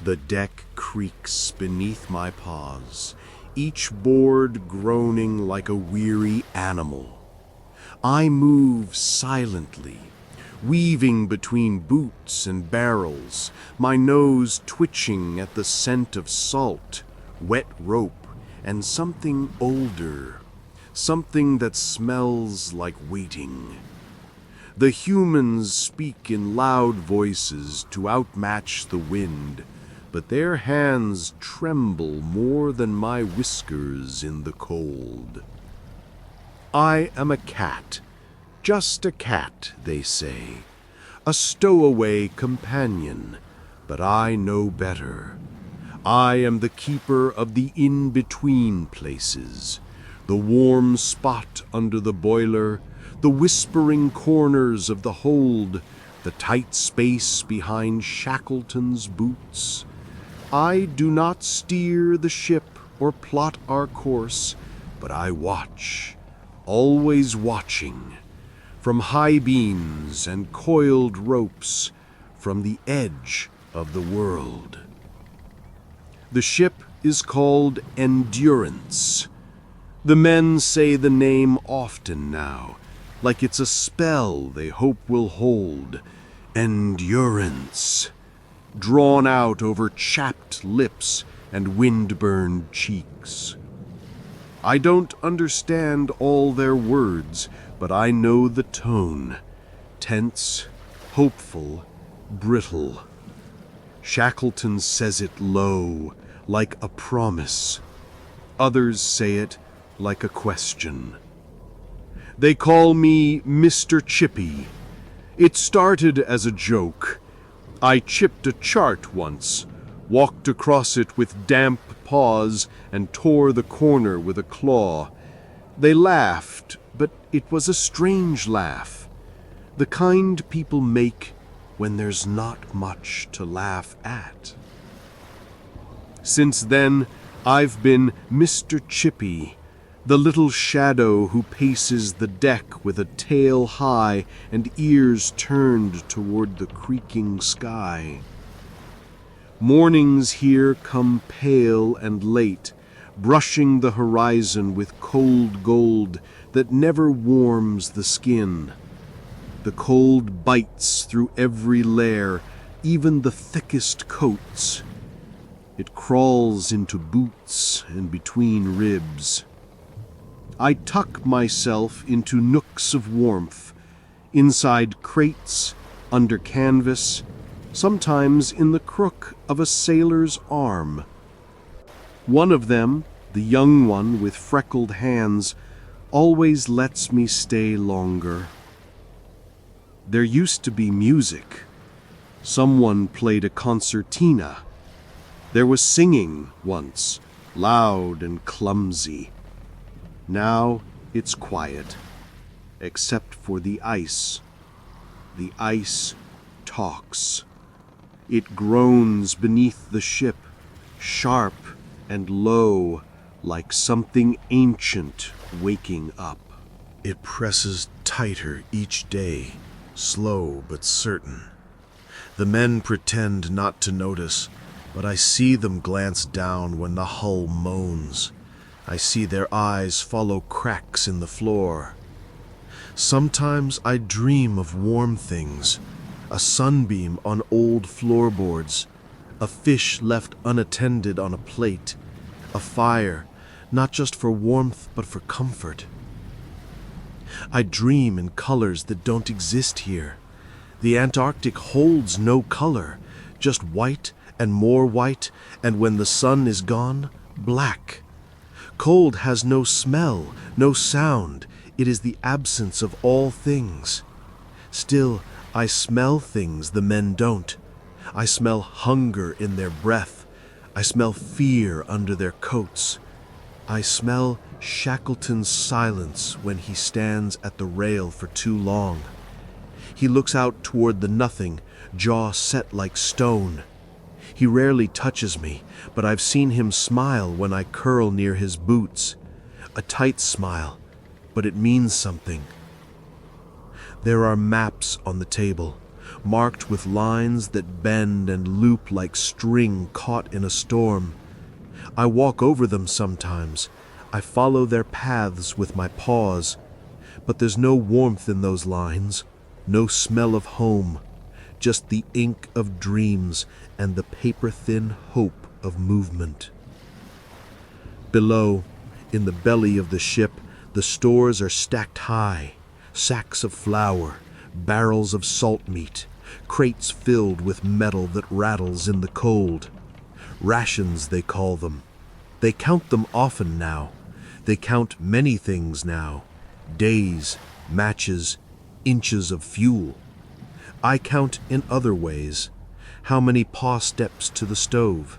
The deck creaks beneath my paws, each board groaning like a weary animal. I move silently, weaving between boots and barrels, my nose twitching at the scent of salt, wet rope, and something older, something that smells like waiting. The humans speak in loud voices to outmatch the wind, but their hands tremble more than my whiskers in the cold. I am a cat, just a cat, they say, a stowaway companion, but I know better. I am the keeper of the in-between places, the warm spot under the boiler, the whispering corners of the hold, the tight space behind Shackleton's boots. I do not steer the ship or plot our course, but I watch, always watching, from high beams and coiled ropes, from the edge of the world. The ship is called Endurance. The men say the name often now, like it's a spell they hope will hold. Endurance, drawn out over chapped lips and wind-burned cheeks. I don't understand all their words, but I know the tone. Tense, hopeful, brittle. Shackleton says it low, like a promise. Others say it like a question. They call me Mr. Chippy. It started as a joke. I chipped a chart once, walked across it with damp paws, and tore the corner with a claw. They laughed, but it was a strange laugh, the kind people make when there's not much to laugh at. Since then, I've been Mr. Chippy, the little shadow who paces the deck with a tail high and ears turned toward the creaking sky. Mornings here come pale and late, brushing the horizon with cold gold that never warms the skin. The cold bites through every layer, even the thickest coats. It crawls into boots and between ribs. I tuck myself into nooks of warmth, inside crates, under canvas, sometimes in the crook of a sailor's arm. One of them, the young one with freckled hands, always lets me stay longer. There used to be music. Someone played a concertina. There was singing once, loud and clumsy. Now it's quiet, except for the ice. The ice talks. It groans beneath the ship, sharp and low, like something ancient waking up. It presses tighter each day, slow but certain. The men pretend not to notice, but I see them glance down when the hull moans. I see their eyes follow cracks in the floor. Sometimes I dream of warm things, a sunbeam on old floorboards, a fish left unattended on a plate, a fire, not just for warmth but for comfort. I dream in colors that don't exist here. The Antarctic holds no color, just white and more white, and when the sun is gone, black. Cold has no smell, no sound. It is the absence of all things. Still, I smell things the men don't. I smell hunger in their breath. I smell fear under their coats. I smell Shackleton's silence when he stands at the rail for too long. He looks out toward the nothing, jaw set like stone. He rarely touches me, but I've seen him smile when I curl near his boots. A tight smile, but it means something. There are maps on the table, marked with lines that bend and loop like string caught in a storm. I walk over them sometimes. I follow their paths with my paws. But there's no warmth in those lines, no smell of home, just the ink of dreams and the paper-thin hope of movement. Below, in the belly of the ship, the stores are stacked high, sacks of flour, barrels of salt meat, crates filled with metal that rattles in the cold. Rations, they call them. They count them often now. They count many things now. Days, matches, inches of fuel. I count in other ways. How many paw steps to the stove?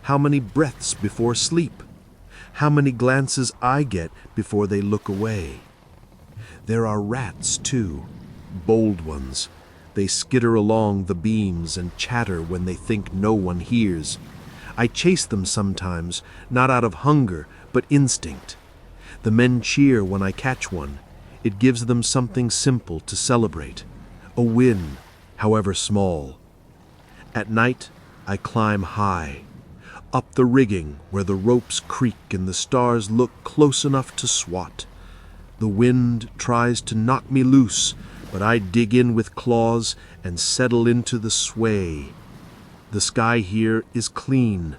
How many breaths before sleep? How many glances I get before they look away? There are rats, too, bold ones. They skitter along the beams and chatter when they think no one hears. I chase them sometimes, not out of hunger, but instinct. The men cheer when I catch one. It gives them something simple to celebrate, a win, however small. At night, I climb high, up the rigging where the ropes creak and the stars look close enough to swat. The wind tries to knock me loose, but I dig in with claws and settle into the sway. The sky here is clean,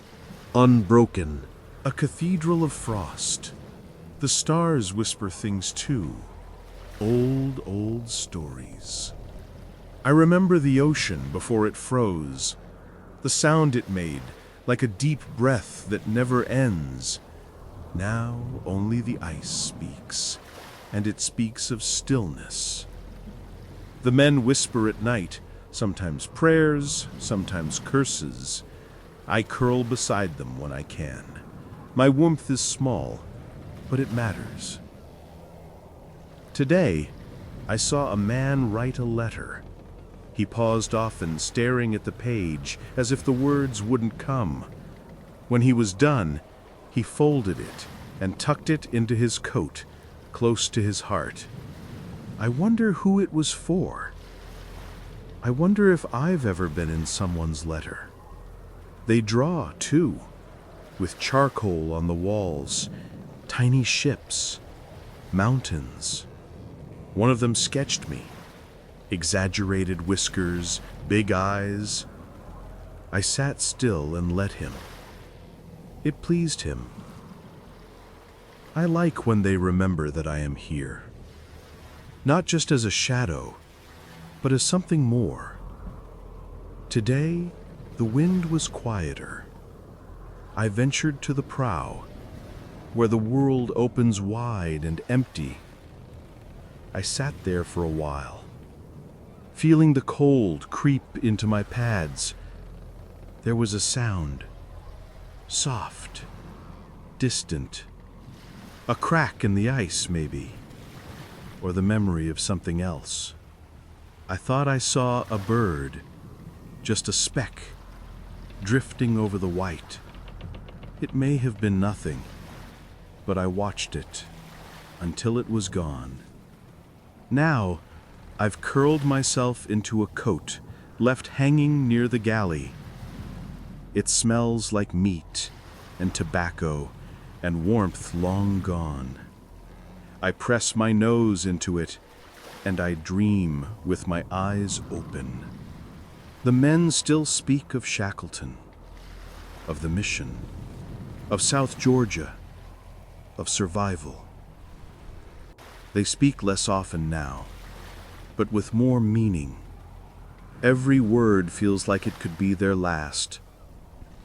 unbroken, a cathedral of frost. The stars whisper things too, old stories. I remember the ocean before it froze, the sound it made, like a deep breath that never ends. Now only the ice speaks, and it speaks of stillness. The men whisper at night, sometimes prayers, sometimes curses. I curl beside them when I can. My warmth is small, but it matters. Today, I saw a man write a letter. He paused often, staring at the page, as if the words wouldn't come. When he was done, he folded it and tucked it into his coat, close to his heart. I wonder who it was for. I wonder if I've ever been in someone's letter. They draw, too, with charcoal on the walls, tiny ships, mountains. One of them sketched me. Exaggerated whiskers, big eyes. I sat still and let him. It pleased him. I like when they remember that I am here. Not just as a shadow, but as something more. Today, the wind was quieter. I ventured to the prow, where the world opens wide and empty. I sat there for a while, feeling the cold creep into my pads. There was a sound, soft, distant, a crack in the ice maybe, or the memory of something else. I thought I saw a bird, just a speck, drifting over the white. It may have been nothing, but I watched it until it was gone. Now, I've curled myself into a coat left hanging near the galley. It smells like meat and tobacco and warmth long gone. I press my nose into it, and I dream with my eyes open. The men still speak of Shackleton, of the mission, of South Georgia, of survival. They speak less often now, but with more meaning. Every word feels like it could be their last.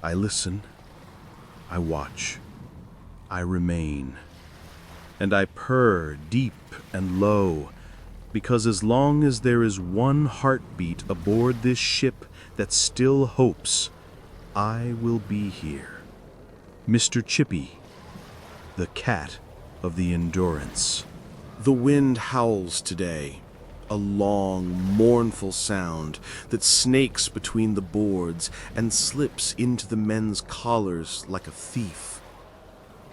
I listen, I watch, I remain, and I purr deep and low, because as long as there is one heartbeat aboard this ship that still hopes, I will be here. Mr. Chippy, the cat of the Endurance. The wind howls today, a long, mournful sound that snakes between the boards and slips into the men's collars like a thief.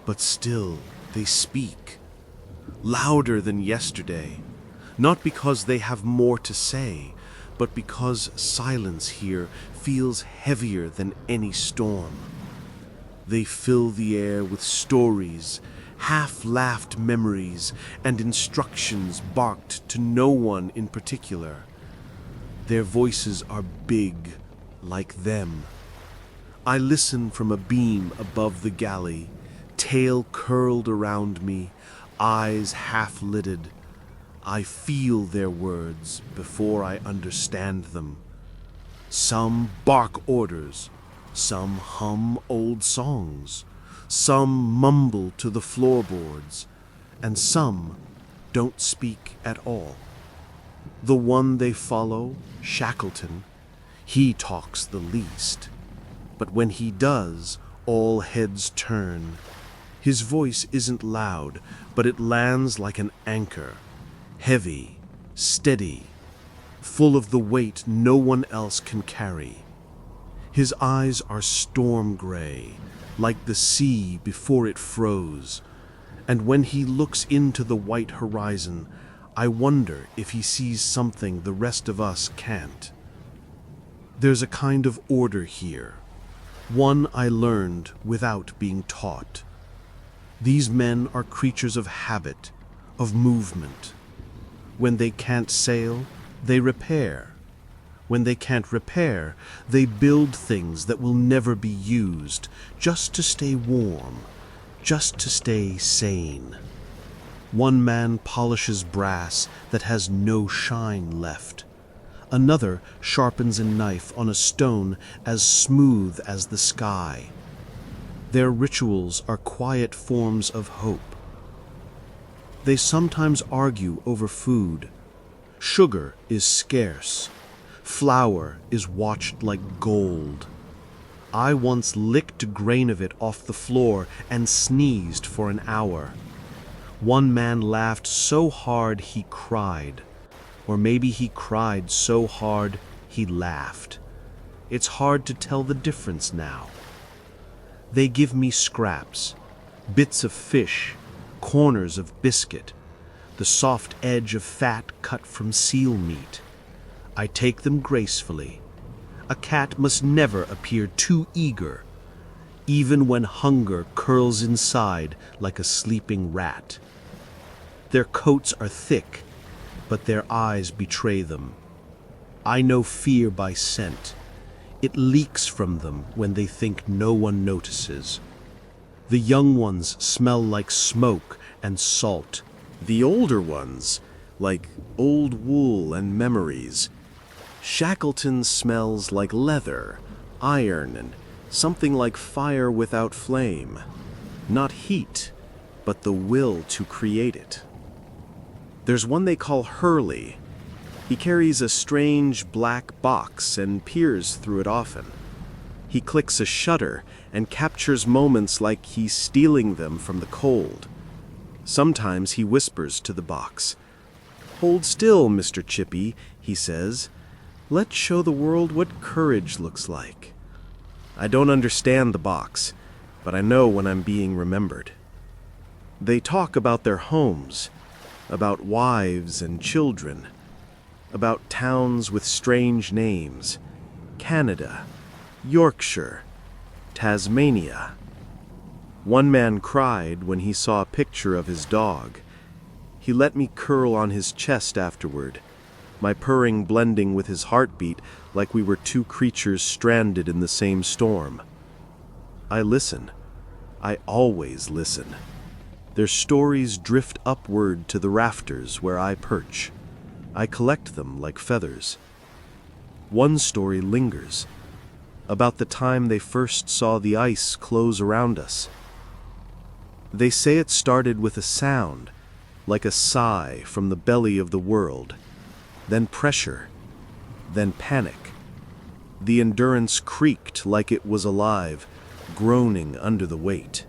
But still they speak, louder than yesterday, not because they have more to say, but because silence here feels heavier than any storm. They fill the air with stories, half-laughed memories, and instructions barked to no one in particular. Their voices are big, like them. I listen from a beam above the galley, tail curled around me, eyes half-lidded. I feel their words before I understand them. Some bark orders, some hum old songs, some mumble to the floorboards, and some don't speak at all. The one they follow, Shackleton, he talks the least. But when he does, all heads turn. His voice isn't loud, but it lands like an anchor, heavy, steady, full of the weight no one else can carry. His eyes are storm gray, like the sea before it froze, and when he looks into the white horizon, I wonder if he sees something the rest of us can't. There's a kind of order here, one I learned without being taught. These men are creatures of habit, of movement. When they can't sail, they repair. When they can't repair, they build things that will never be used, just to stay warm, just to stay sane. One man polishes brass that has no shine left. Another sharpens a knife on a stone as smooth as the sky. Their rituals are quiet forms of hope. They sometimes argue over food. Sugar is scarce. Flour is watched like gold. I once licked a grain of it off the floor and sneezed for an hour. One man laughed so hard he cried. Or maybe he cried so hard he laughed. It's hard to tell the difference now. They give me scraps, bits of fish, corners of biscuit, the soft edge of fat cut from seal meat. I take them gracefully. A cat must never appear too eager, even when hunger curls inside like a sleeping rat. Their coats are thick, but their eyes betray them. I know fear by scent. It leaks from them when they think no one notices. The young ones smell like smoke and salt. The older ones, like old wool and memories. Shackleton smells like leather, iron, and something like fire without flame. Not heat, but the will to create it. There's one they call Hurley. He carries a strange black box and peers through it often. He clicks a shutter and captures moments like he's stealing them from the cold. Sometimes he whispers to the box. "Hold still, Mr. Chippy," he says. "Let's show the world what courage looks like." I don't understand the box, but I know when I'm being remembered. They talk about their homes, about wives and children, about towns with strange names, Canada, Yorkshire, Tasmania. One man cried when he saw a picture of his dog. He let me curl on his chest afterward, my purring blending with his heartbeat like we were two creatures stranded in the same storm. I listen. I always listen. Their stories drift upward to the rafters where I perch. I collect them like feathers. One story lingers, about the time they first saw the ice close around us. They say it started with a sound, like a sigh from the belly of the world, then pressure, then panic. The Endurance creaked like it was alive, groaning under the weight.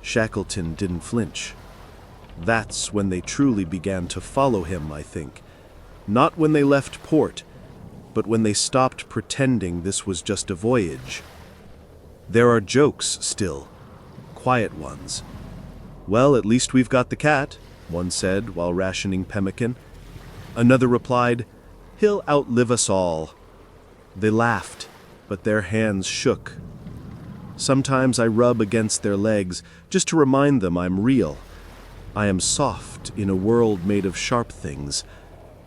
Shackleton didn't flinch. That's when they truly began to follow him, I think. Not when they left port, but when they stopped pretending this was just a voyage. There are jokes still, quiet ones. "Well, at least we've got the cat," one said while rationing pemmican. Another replied, He'll outlive us all." They laughed, but their hands shook. Sometimes I rub against their legs just to remind them I'm real. I am soft in a world made of sharp things.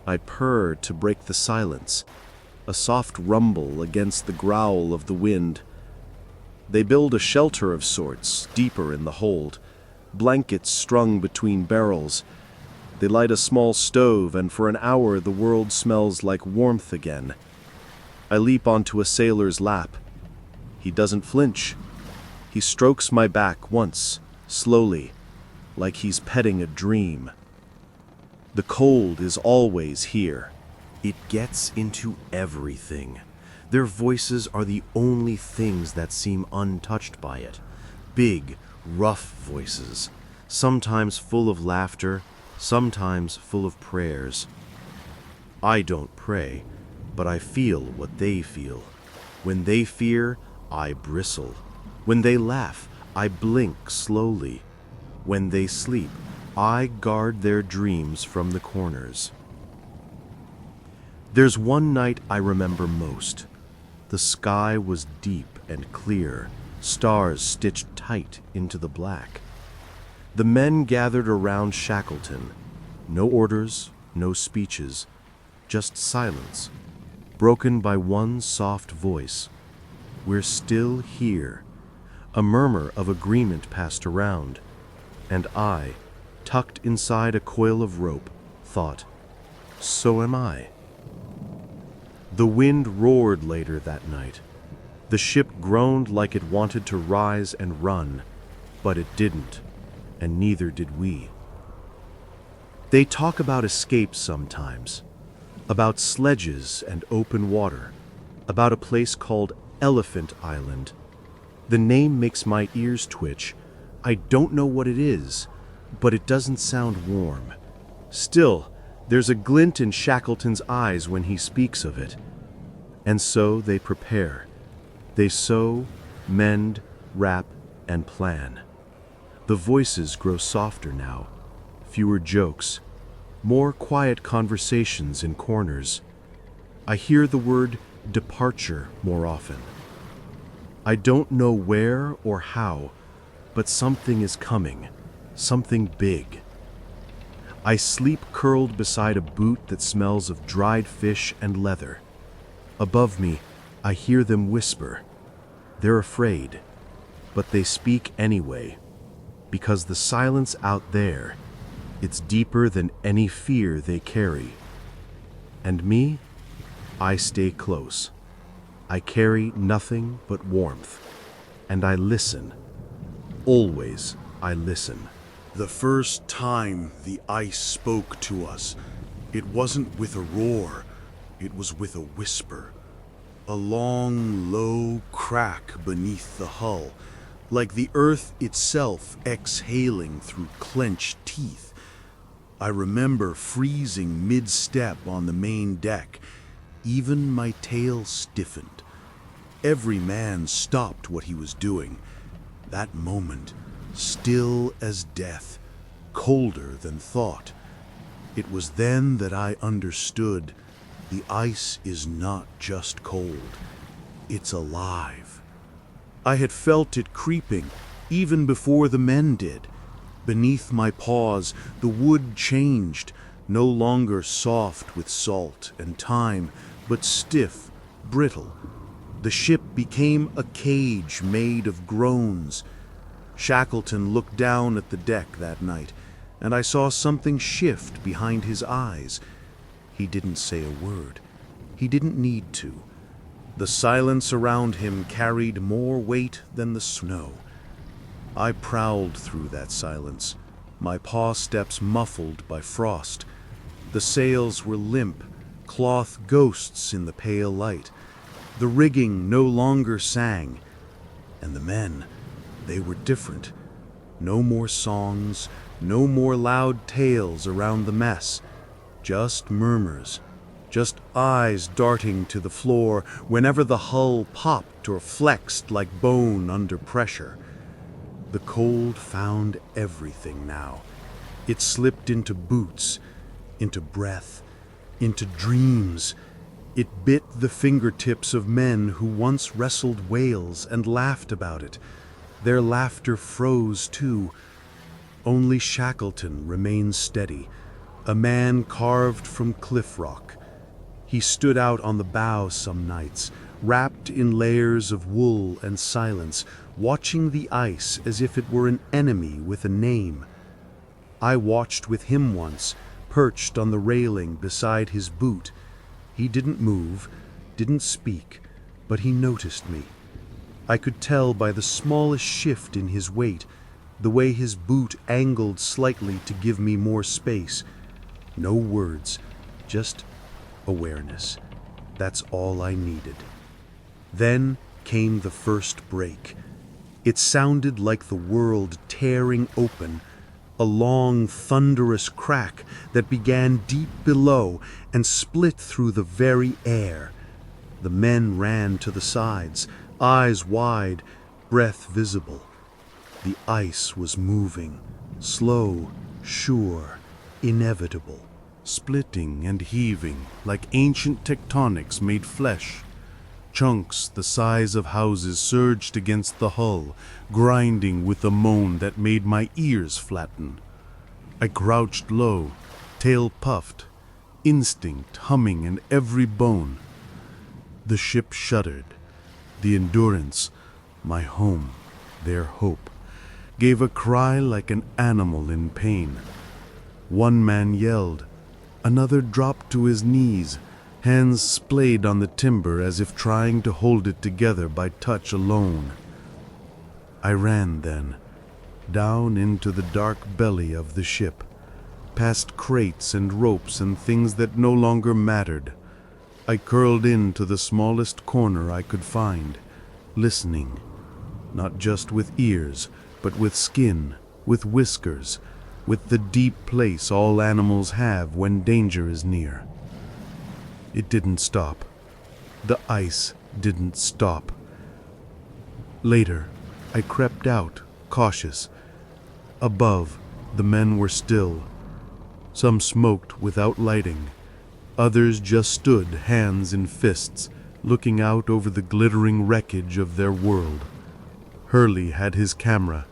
I purr to break the silence, a soft rumble against the growl of the wind. They build a shelter of sorts deeper in the hold, blankets strung between barrels. They light a small stove, and for an hour the world smells like warmth again. I leap onto a sailor's lap. He doesn't flinch. He strokes my back once, slowly, like he's petting a dream. The cold is always here. It gets into everything. Their voices are the only things that seem untouched by it. Big, rough voices, sometimes full of laughter, sometimes full of prayers. I don't pray, but I feel what they feel. When they fear, I bristle. When they laugh, I blink slowly. When they sleep, I guard their dreams from the corners. There's one night I remember most. The sky was deep and clear, stars stitched tight into the black. The men gathered around Shackleton. No orders, no speeches, just silence, broken by one soft voice. "We're still here." A murmur of agreement passed around, and I, tucked inside a coil of rope, thought, so am I. The wind roared later that night. The ship groaned like it wanted to rise and run, but it didn't, and neither did we. They talk about escapes sometimes, about sledges and open water, about a place called Elephant Island. The name makes my ears twitch. I don't know what it is, but it doesn't sound warm. Still, there's a glint in Shackleton's eyes when he speaks of it. And so they prepare. They sew, mend, wrap, and plan. The voices grow softer now, fewer jokes, more quiet conversations in corners. I hear the word departure more often. I don't know where or how, but something is coming, something big. I sleep curled beside a boot that smells of dried fish and leather. Above me, I hear them whisper. They're afraid, but they speak anyway, because the silence out there, it's deeper than any fear they carry. And me, I stay close. I carry nothing but warmth, and I listen. Always I listen. The first time the ice spoke to us, it wasn't with a roar, it was with a whisper. A long, low crack beneath the hull, like the earth itself exhaling through clenched teeth. I remember freezing mid-step on the main deck. Even my tail stiffened. Every man stopped what he was doing. That moment, still as death, colder than thought. It was then that I understood the ice is not just cold, it's alive. I had felt it creeping even before the men did. Beneath my paws, the wood changed, no longer soft with salt and time, but stiff, brittle. The ship became a cage made of groans. Shackleton looked down at the deck that night, and I saw something shift behind his eyes. He didn't say a word. He didn't need to. The silence around him carried more weight than the snow. I prowled through that silence, my paw steps muffled by frost. The sails were limp, cloth ghosts in the pale light. The rigging no longer sang. And the men, they were different. No more songs, no more loud tales around the mess. Just murmurs, just eyes darting to the floor whenever the hull popped or flexed like bone under pressure. The cold found everything now. It slipped into boots, into breath, into dreams, It bit the fingertips of men who once wrestled whales and laughed about it. Their laughter froze too. Only Shackleton remained steady, a man carved from cliff rock. He stood out on the bow some nights, wrapped in layers of wool and silence, watching the ice as if it were an enemy with a name. I watched with him once, perched on the railing beside his boot. He didn't move, didn't speak, but he noticed me. I could tell by the smallest shift in his weight, the way his boot angled slightly to give me more space. No words, just awareness. That's all I needed. Then came the first break. It sounded like the world tearing open, a long, thunderous crack that began deep below and split through the very air. The men ran to the sides, eyes wide, breath visible. The ice was moving, slow, sure, inevitable. Splitting and heaving like ancient tectonics made flesh. Chunks the size of houses surged against the hull, grinding with a moan that made my ears flatten. I crouched low, tail puffed, instinct humming in every bone. The ship shuddered. The Endurance, my home, their hope, gave a cry like an animal in pain. One man yelled, another dropped to his knees, hands splayed on the timber as if trying to hold it together by touch alone. I ran then, down into the dark belly of the ship, past crates and ropes and things that no longer mattered. I curled into the smallest corner I could find, listening, not just with ears, but with skin, with whiskers, with the deep place all animals have when danger is near. It didn't stop. The ice didn't stop. Later, I crept out, cautious. Above, the men were still. Some smoked without lighting. Others just stood, hands in fists, looking out over the glittering wreckage of their world. Hurley had his camera.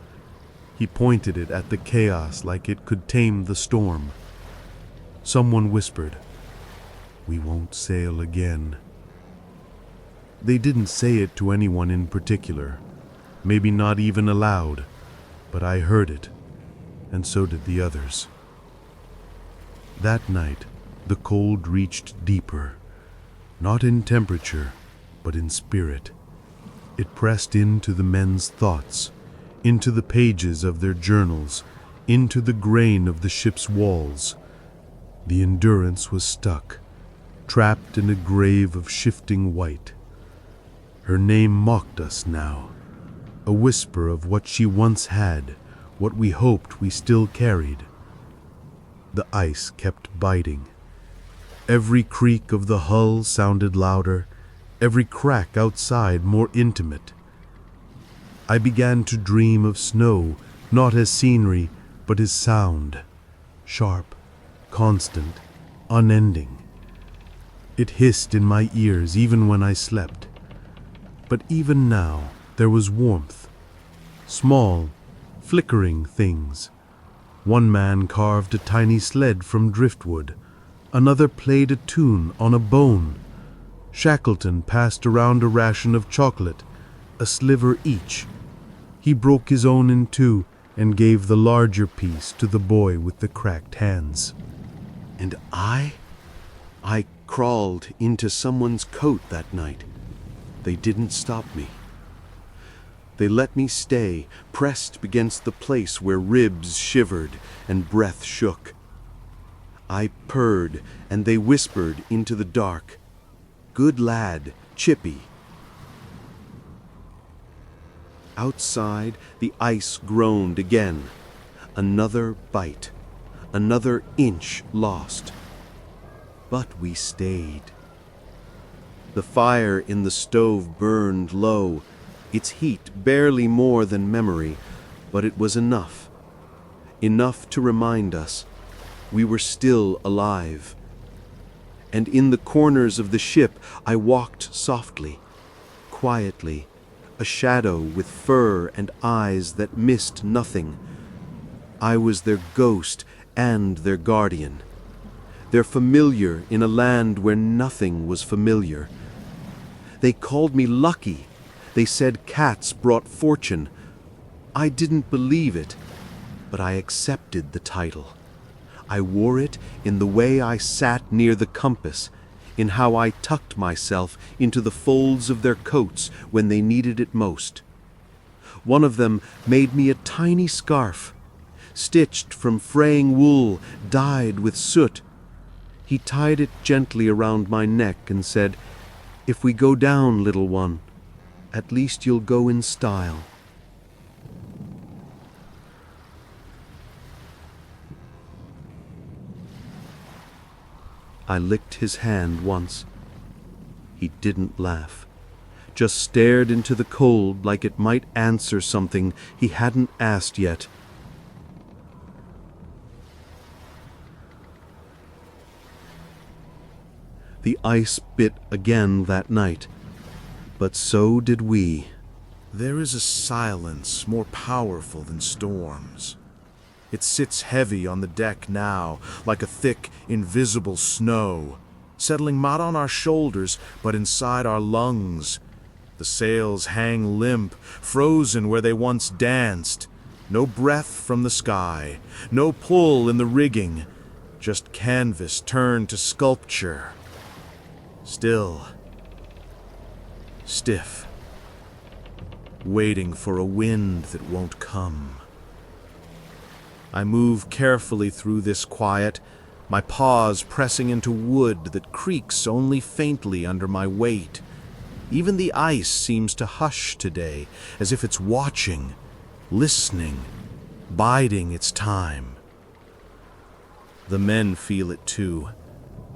He pointed it at the chaos like it could tame the storm. Someone whispered, "We won't sail again." They didn't say it to anyone in particular, maybe not even aloud, but I heard it, and so did the others. That night, the cold reached deeper, not in temperature, but in spirit. It pressed into the men's thoughts, into the pages of their journals, into the grain of the ship's walls. The Endurance was stuck, trapped in a grave of shifting white. Her name mocked us now, a whisper of what she once had, what we hoped we still carried. The ice kept biting. Every creak of the hull sounded louder, every crack outside more intimate. I began to dream of snow, not as scenery, but as sound, sharp, constant, unending. It hissed in my ears even when I slept. But even now there was warmth. Small, flickering things. One man carved a tiny sled from driftwood. Another played a tune on a bone. Shackleton passed around a ration of chocolate, a sliver each. He broke his own in two and gave the larger piece to the boy with the cracked hands. And I crawled into someone's coat that night. They didn't stop me. They let me stay, pressed against the place where ribs shivered and breath shook. I purred, and they whispered into the dark, "Good lad, Chippy." Outside, the ice groaned again. Another bite, another inch lost. But we stayed. The fire in the stove burned low, its heat barely more than memory, but it was enough. Enough to remind us we were still alive. and in the corners of the ship I walked softly, quietly, a shadow with fur and eyes that missed nothing. I was their ghost and their guardian, their familiar in a land where nothing was familiar. They called me lucky. They said cats brought fortune. I didn't believe it, but I accepted the title. I wore it in the way I sat near the compass, in how I tucked myself into the folds of their coats when they needed it most. One of them made me a tiny scarf, stitched from fraying wool, dyed with soot. He tied it gently around my neck and said, "If we go down, little one, at least you'll go in style." I licked his hand once. He didn't laugh, just stared into the cold like it might answer something he hadn't asked yet. The ice bit again that night, but so did we. There is a silence more powerful than storms. It sits heavy on the deck now, like a thick, invisible snow, settling not on our shoulders, but inside our lungs. The sails hang limp, frozen where they once danced. No breath from the sky, no pull in the rigging, just canvas turned to sculpture. Still, stiff, waiting for a wind that won't come. I move carefully through this quiet, my paws pressing into wood that creaks only faintly under my weight. Even the ice seems to hush today, as if it's watching, listening, biding its time. The men feel it too.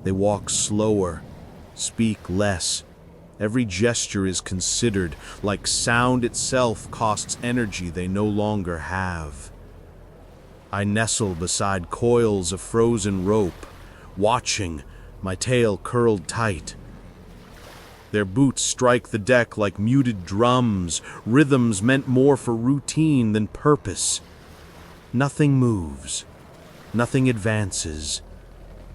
They walk slower, speak less. Every gesture is considered, like sound itself costs energy they no longer have. I nestle beside coils of frozen rope, watching, my tail curled tight. Their boots strike the deck like muted drums, rhythms meant more for routine than purpose. Nothing moves, nothing advances.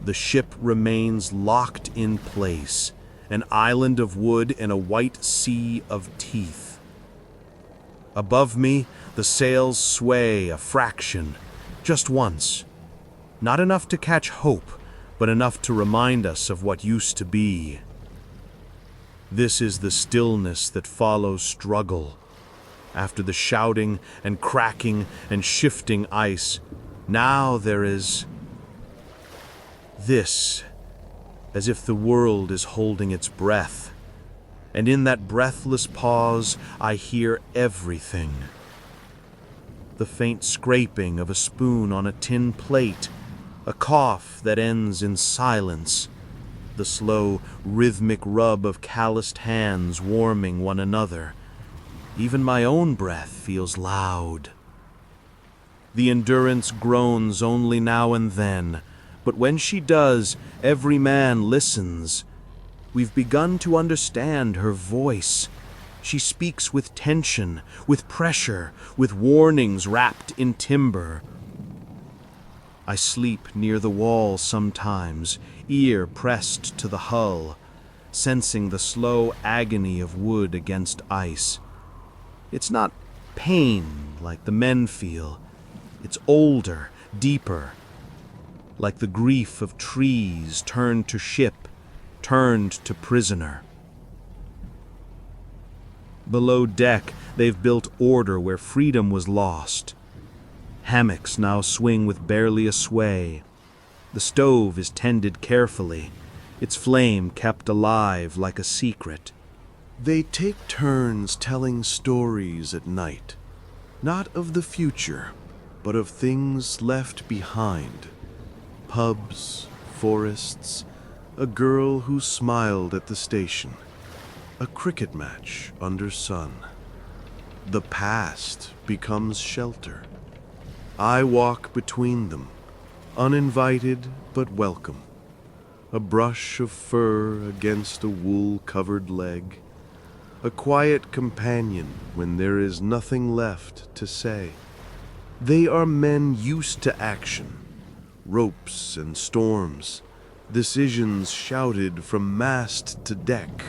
The ship remains locked in place, an island of wood in a white sea of teeth. Above me, the sails sway a fraction, just once. Not enough to catch hope, but enough to remind us of what used to be. This is the stillness that follows struggle. After the shouting and cracking and shifting ice, now there is this, as if the world is holding its breath. And in that breathless pause, I hear everything. The faint scraping of a spoon on a tin plate, a cough that ends in silence, the slow, rhythmic rub of calloused hands warming one another. Even my own breath feels loud. The Endurance groans only now and then, but when she does, every man listens. We've begun to understand her voice. She speaks with tension, with pressure, with warnings wrapped in timber. I sleep near the wall sometimes, ear pressed to the hull, sensing the slow agony of wood against ice. It's not pain like the men feel. It's older, deeper, like the grief of trees turned to ship, turned to prisoner. Below deck, they've built order where freedom was lost. Hammocks now swing with barely a sway. The stove is tended carefully, its flame kept alive like a secret. They take turns telling stories at night, not of the future, but of things left behind. Pubs, forests, a girl who smiled at the station, a cricket match under sun. The past becomes shelter. I walk between them, uninvited but welcome. a brush of fur against a wool-covered leg, a quiet companion when there is nothing left to say. They are men used to action, ropes and storms, decisions shouted from mast to deck.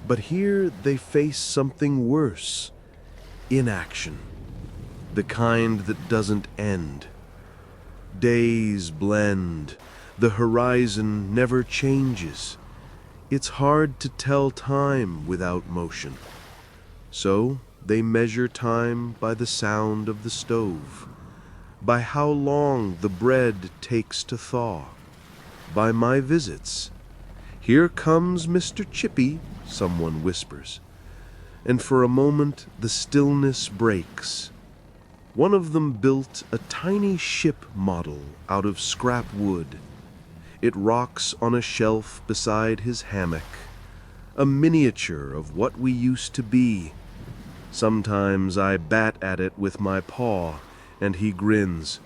But here they face something worse, inaction, the kind that doesn't end. Days blend, the horizon never changes. It's hard to tell time without motion. So they measure time by the sound of the stove, by how long the bread takes to thaw, by my visits. "Here comes Mr. Chippy," someone whispers, and for a moment the stillness breaks. One of them built a tiny ship model out of scrap wood. It rocks on a shelf beside his hammock, a miniature of what we used to be. Sometimes I bat at it with my paw, and he grins.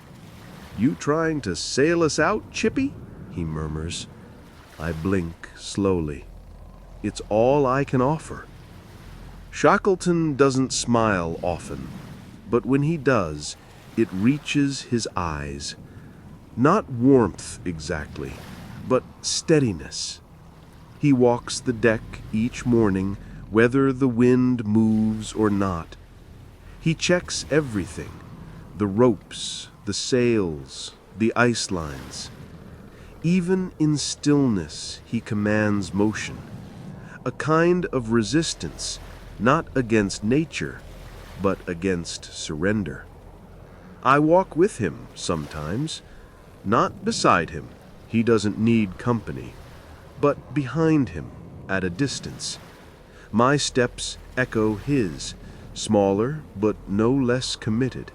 "You trying to sail us out, Chippy?" he murmurs. I blink slowly. It's all I can offer. Shackleton doesn't smile often, but when he does, it reaches his eyes. Not warmth exactly, but steadiness. He walks the deck each morning, whether the wind moves or not. He checks everything, the ropes, the sails, the ice lines. Even in stillness, he commands motion, a kind of resistance, not against nature, but against surrender. I walk with him sometimes, not beside him, he doesn't need company, but behind him, at a distance. My steps echo his, smaller but no less committed.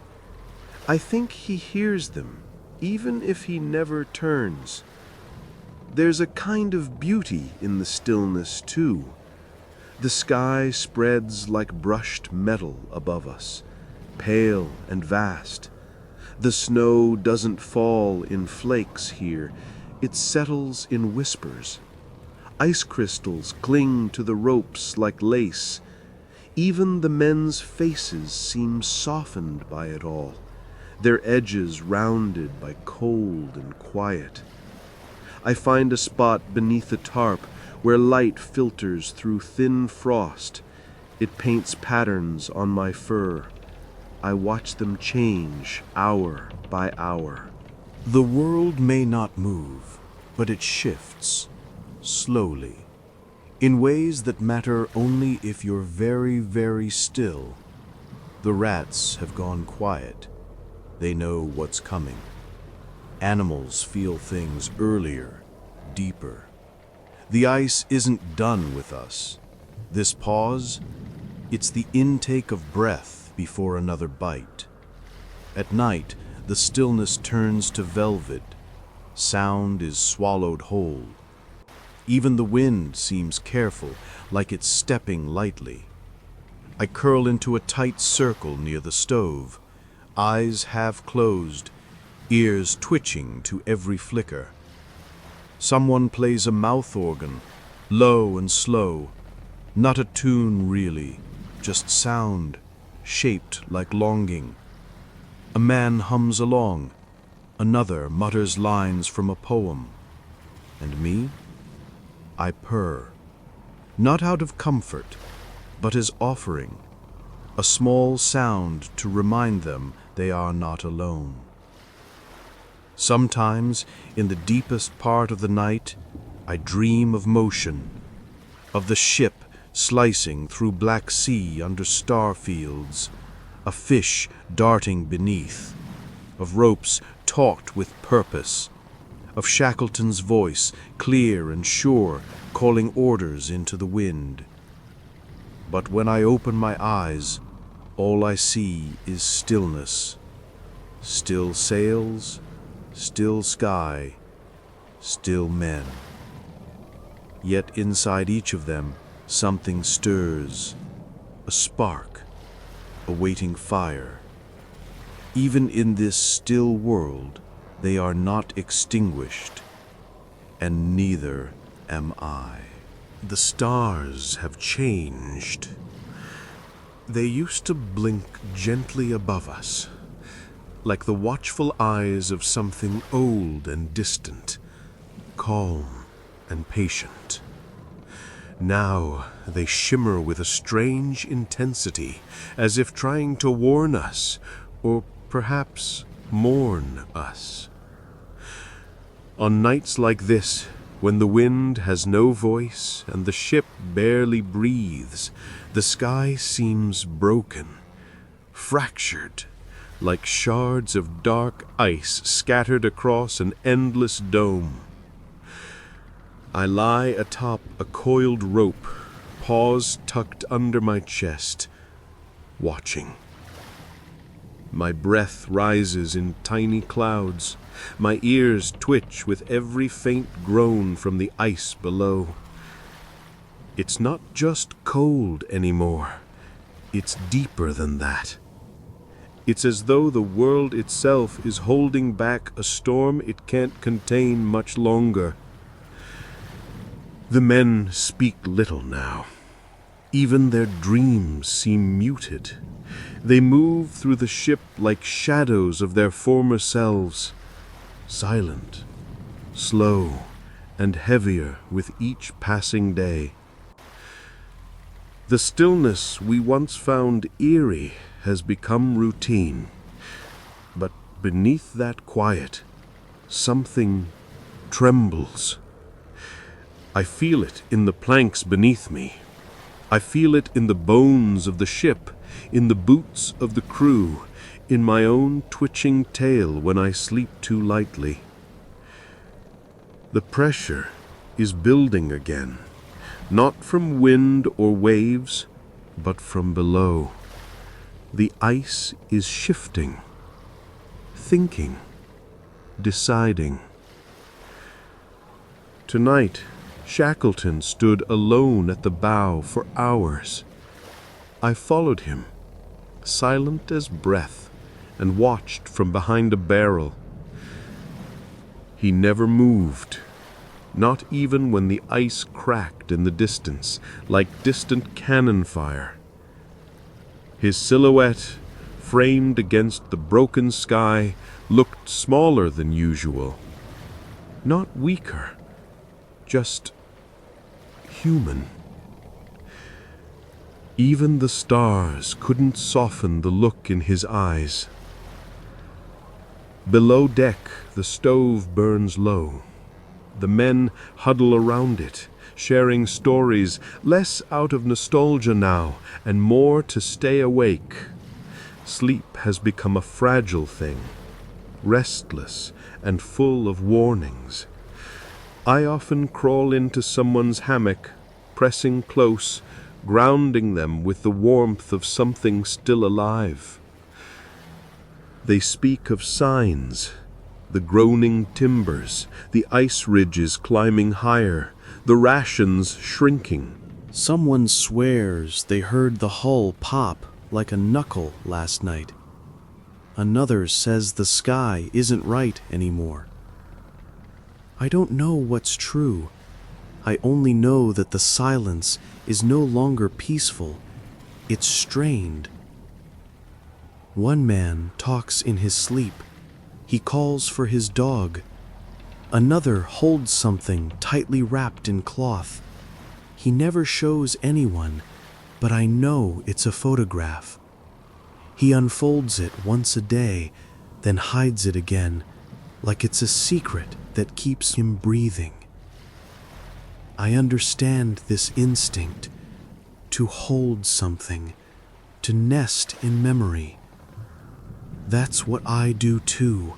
I think he hears them, even if he never turns. There's a kind of beauty in the stillness, too. The sky spreads like brushed metal above us, pale and vast. The snow doesn't fall in flakes here, it settles in whispers. Ice crystals cling to the ropes like lace. Even the men's faces seem softened by it all, their edges rounded by cold and quiet. I find a spot beneath a tarp where light filters through thin frost. It paints patterns on my fur. I watch them change hour by hour. The world may not move, but it shifts, slowly, in ways that matter only if you're very, very still. The rats have gone quiet. They know what's coming. Animals feel things earlier, deeper. The ice isn't done with us. This pause, it's the intake of breath before another bite. At night, the stillness turns to velvet. Sound is swallowed whole. Even the wind seems careful, like it's stepping lightly. I curl into a tight circle near the stove, eyes half closed, ears twitching to every flicker. Someone plays a mouth organ, low and slow, not a tune really, just sound, shaped like longing. A man hums along, another mutters lines from a poem. And me? I purr, not out of comfort, but as offering, a small sound to remind them they are not alone. Sometimes, in the deepest part of the night, I dream of motion, of the ship slicing through Black Sea under star fields, a fish darting beneath, of ropes taut with purpose, of Shackleton's voice, clear and sure, calling orders into the wind. But when I open my eyes, all I see is stillness. Still sails, still sky, still men. Yet inside each of them, something stirs, a spark, a waiting fire. Even in this still world, they are not extinguished. and neither am I. The stars have changed. They used to blink gently above us, like the watchful eyes of something old and distant, calm and patient. Now they shimmer with a strange intensity, as if trying to warn us, or perhaps mourn us. On nights like this, when the wind has no voice and the ship barely breathes, the sky seems broken, fractured, like shards of dark ice scattered across an endless dome. I lie atop a coiled rope, paws tucked under my chest, watching. My breath rises in tiny clouds. My ears twitch with every faint groan from the ice below. It's not just cold anymore. It's deeper than that. It's as though the world itself is holding back a storm it can't contain much longer. The men speak little now. Even their dreams seem muted. They move through the ship like shadows of their former selves, silent, slow, and heavier with each passing day. The stillness we once found eerie has become routine. But beneath that quiet, something trembles. I feel it in the planks beneath me. I feel it in the bones of the ship, in the boots of the crew, in my own twitching tail when I sleep too lightly. The pressure is building again, not from wind or waves, but from below. The ice is shifting, thinking, deciding. Tonight, Shackleton stood alone at the bow for hours. I followed him, silent as breath, and watched from behind a barrel. He never moved, not even when the ice cracked in the distance, like distant cannon fire. His silhouette, framed against the broken sky, looked smaller than usual. Not weaker, just human. Even the stars couldn't soften the look in his eyes. Below deck, the stove burns low. The men huddle around it, sharing stories, less out of nostalgia now, and more to stay awake. Sleep has become a fragile thing, restless and full of warnings. I often crawl into someone's hammock, pressing close, grounding them with the warmth of something still alive. They speak of signs, the groaning timbers, the ice ridges climbing higher, the rations shrinking. Someone swears they heard the hull pop like a knuckle last night. Another says the sky isn't right anymore. I don't know what's true. I only know that the silence is no longer peaceful. It's strained. One man talks in his sleep. He calls for his dog. Another holds something tightly wrapped in cloth. He never shows anyone, but I know it's a photograph. He unfolds it once a day, then hides it again, like it's a secret that keeps him breathing. I understand this instinct, to hold something, to nest in memory. That's what I do too.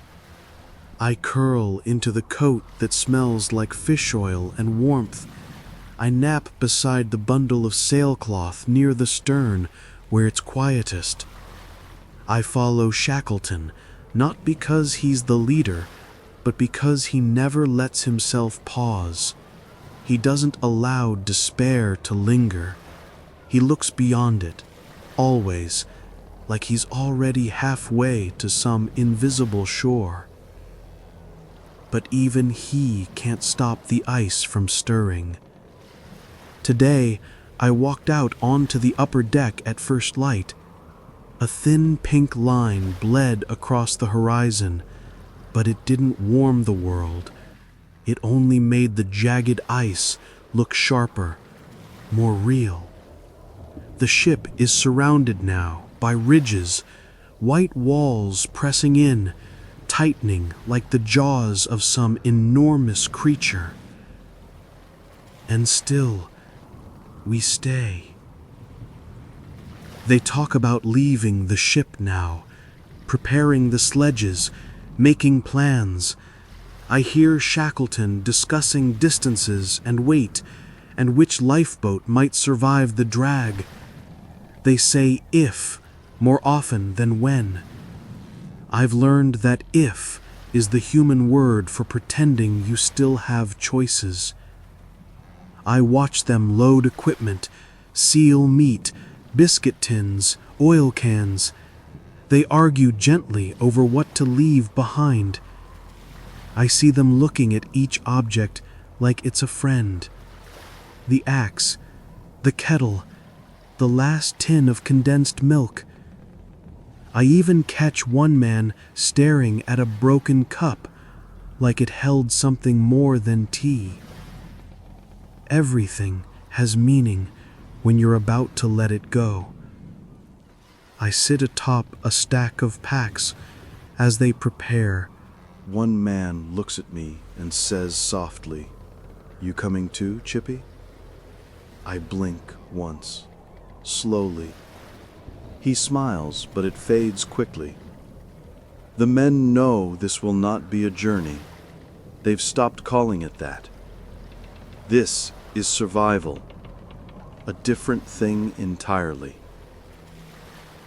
I curl into the coat that smells like fish oil and warmth. I nap beside the bundle of sailcloth near the stern where it's quietest. I follow Shackleton, not because he's the leader, but because he never lets himself pause. He doesn't allow despair to linger. He looks beyond it, always, like he's already halfway to some invisible shore. but even he can't stop the ice from stirring. Today, I walked out onto the upper deck at first light. A thin pink line bled across the horizon, but it didn't warm the world. It only made the jagged ice look sharper, more real. The ship is surrounded now by ridges, white walls pressing in, tightening like the jaws of some enormous creature. And still, we stay. They talk about leaving the ship now, preparing the sledges, making plans. I hear Shackleton discussing distances and weight, and which lifeboat might survive the drag. They say if more often than when. I've learned that if is the human word for pretending you still have choices. I watch them load equipment, seal meat, biscuit tins, oil cans. They argue gently over what to leave behind. I see them looking at each object like it's a friend. The axe, the kettle, the last tin of condensed milk. I even catch one man staring at a broken cup like it held something more than tea. Everything has meaning when you're about to let it go. I sit atop a stack of packs as they prepare. One man looks at me and says softly, "You coming too, Chippy?" I blink once, slowly. He smiles, but it fades quickly. The men know this will not be a journey. They've stopped calling it that. This is survival, a different thing entirely.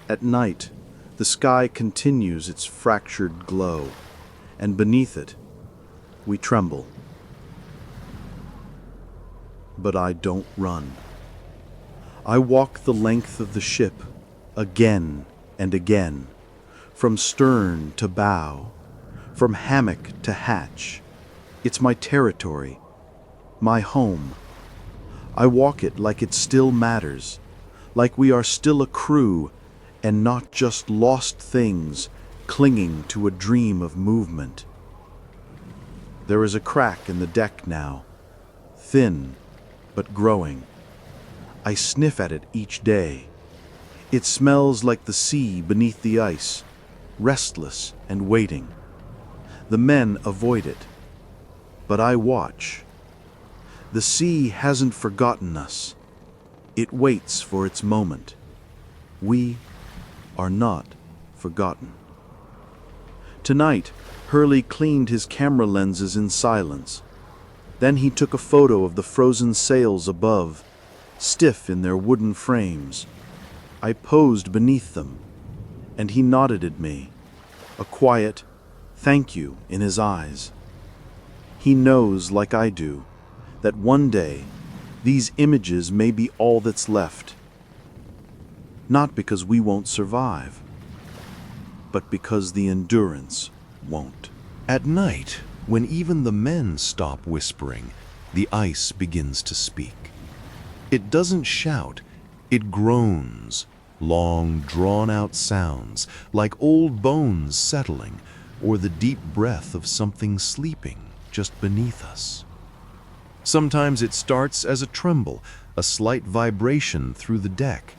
At night, the sky continues its fractured glow, and beneath it, we tremble. But I don't run. I walk the length of the ship, again and again, from stern to bow, from hammock to hatch. It's my territory, my home. I walk it like it still matters, like we are still a crew and not just lost things clinging to a dream of movement. There is a crack in the deck now, thin but growing. I sniff at it each day. It smells like the sea beneath the ice, restless and waiting. The men avoid it, but I watch. The sea hasn't forgotten us. It waits for its moment. We are not forgotten. Tonight, Hurley cleaned his camera lenses in silence. Then he took a photo of the frozen sails above, stiff in their wooden frames. I posed beneath them, and he nodded at me, a quiet thank you in his eyes. He knows, like I do, that one day these images may be all that's left. Not because we won't survive, but because the endurance won't. At night, when even the men stop whispering, the ice begins to speak. It doesn't shout, it groans, long, drawn-out sounds, like old bones settling, or the deep breath of something sleeping just beneath us. Sometimes it starts as a tremble, a slight vibration through the deck.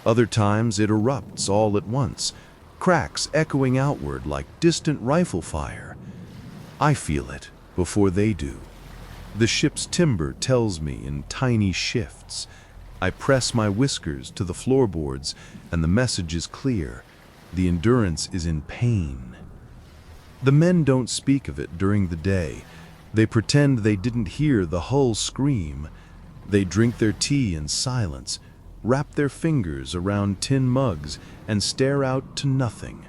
Other times it erupts all at once, cracks echoing outward like distant rifle fire. I feel it before they do. The ship's timber tells me in tiny shifts. I press my whiskers to the floorboards, and the message is clear. The Endurance is in pain. The men don't speak of it during the day. They pretend they didn't hear the hull scream. They drink their tea in silence, wrap their fingers around tin mugs, and stare out to nothing.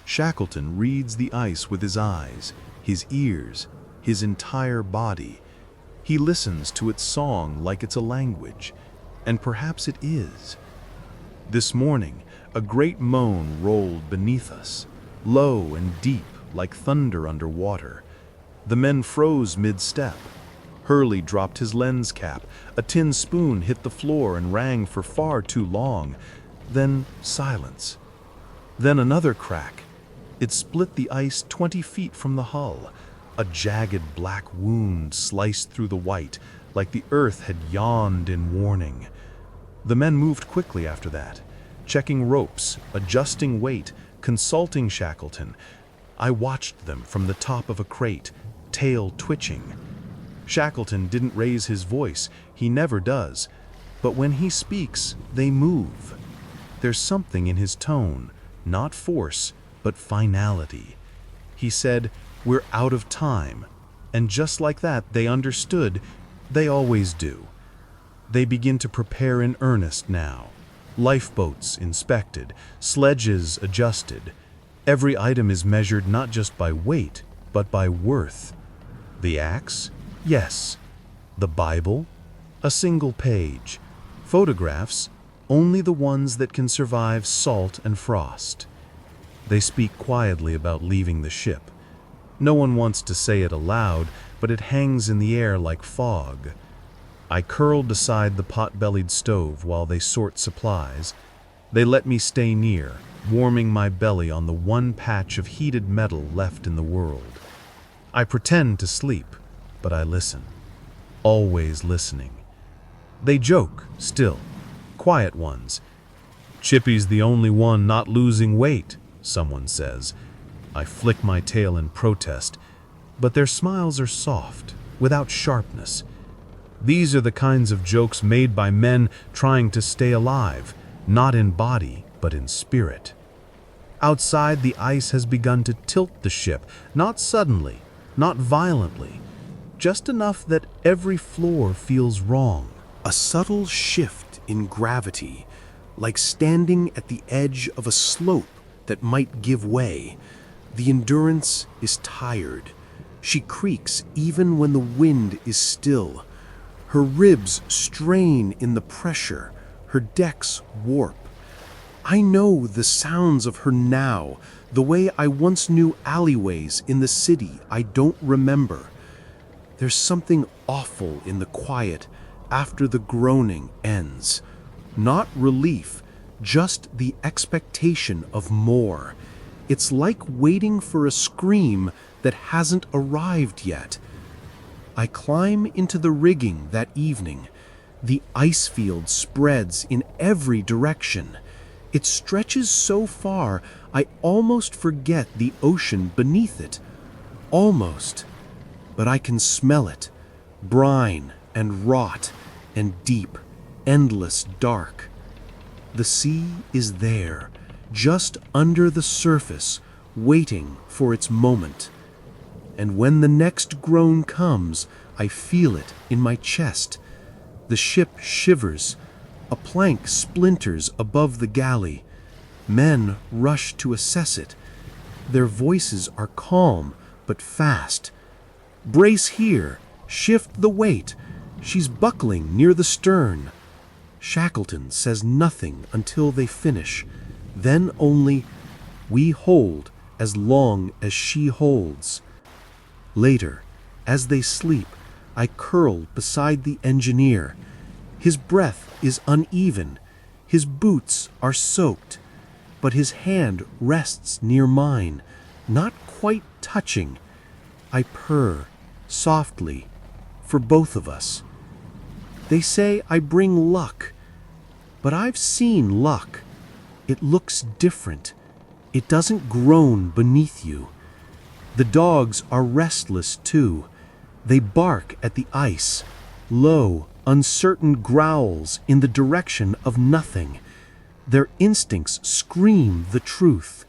Shackleton reads the ice with his eyes, his ears, his entire body. He listens to its song like it's a language, and perhaps it is. This morning, a great moan rolled beneath us, low and deep like thunder underwater. The men froze mid-step. Hurley dropped his lens cap. A tin spoon hit the floor and rang for far too long. Then silence. Then another crack. It split the ice 20 feet from the hull. A jagged black wound sliced through the white, like the earth had yawned in warning. The men moved quickly after that, checking ropes, adjusting weight, consulting Shackleton. I watched them from the top of a crate, tail twitching. Shackleton didn't raise his voice, he never does, but when he speaks, they move. There's something in his tone, not force, but finality. He said, "We're out of time," and just like that, they understood. They always do. They begin to prepare in earnest now. Lifeboats inspected, sledges adjusted. Every item is measured not just by weight, but by worth. The axe? Yes. The Bible? A single page. Photographs? Only the ones that can survive salt and frost. They speak quietly about leaving the ship. No one wants to say it aloud, but it hangs in the air like fog. I curl beside the pot-bellied stove while they sort supplies. They let me stay near, warming my belly on the one patch of heated metal left in the world. I pretend to sleep, but I listen. Always listening. They joke, still. Quiet ones. "Chippy's the only one not losing weight," someone says. I flick my tail in protest, but their smiles are soft, without sharpness. These are the kinds of jokes made by men trying to stay alive, not in body, but in spirit. Outside, the ice has begun to tilt the ship, not suddenly, not violently, just enough that every floor feels wrong. A subtle shift in gravity, like standing at the edge of a slope that might give way. The Endurance is tired. She creaks even when the wind is still. Her ribs strain in the pressure, her decks warp. I know the sounds of her now, the way I once knew alleyways in the city I don't remember. There's something awful in the quiet after the groaning ends. Not relief, just the expectation of more. It's like waiting for a scream that hasn't arrived yet. I climb into the rigging that evening. The ice field spreads in every direction. It stretches so far, I almost forget the ocean beneath it. Almost. But I can smell it. Brine and rot and deep, endless dark. The sea is there, just under the surface, waiting for its moment. And when the next groan comes, I feel it in my chest. The ship shivers. A plank splinters above the galley. Men rush to assess it. Their voices are calm, but fast. "Brace here! Shift the weight! She's buckling near the stern!" Shackleton says nothing until they finish. Then only, "We hold as long as she holds." Later, as they sleep, I curl beside the engineer. His breath is uneven, his boots are soaked, but his hand rests near mine, not quite touching. I purr, softly, for both of us. They say I bring luck, but I've seen luck. It looks different. It doesn't groan beneath you. The dogs are restless too. They bark at the ice, low, uncertain growls in the direction of nothing. Their instincts scream the truth.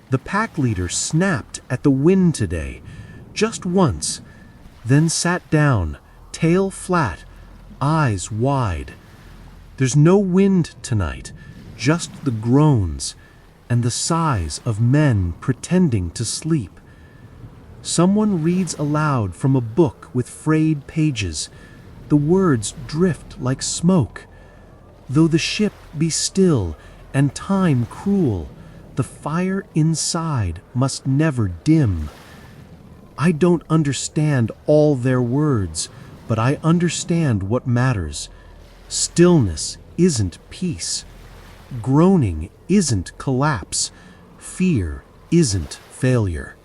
The pack leader snapped at the wind today, just once, then sat down, tail flat, eyes wide. There's no wind tonight, just the groans and the sighs of men pretending to sleep. Someone reads aloud from a book with frayed pages. The words drift like smoke. Though the ship be still and time cruel, the fire inside must never dim. I don't understand all their words, but I understand what matters. Stillness isn't peace. Groaning isn't collapse. Fear isn't failure.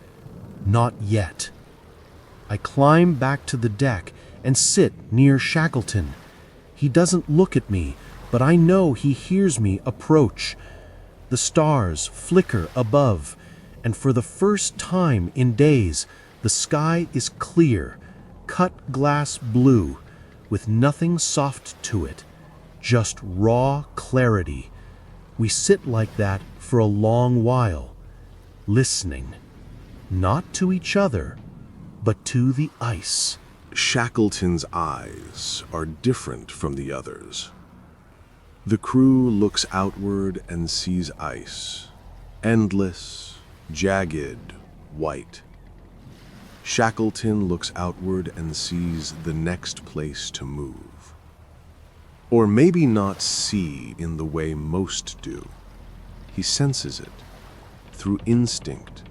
Not yet. I climb back to the deck and sit near Shackleton. He doesn't look at me, but I know he hears me approach. The stars flicker above, and for the first time in days, the sky is clear, cut glass blue, with nothing soft to it, just raw clarity. We sit like that for a long while, listening, not to each other, but to the ice. Shackleton's eyes are different from the others. The crew looks outward and sees ice, endless, jagged, white. Shackleton looks outward and sees the next place to move. Or maybe not see in the way most do. He senses it, through instinct,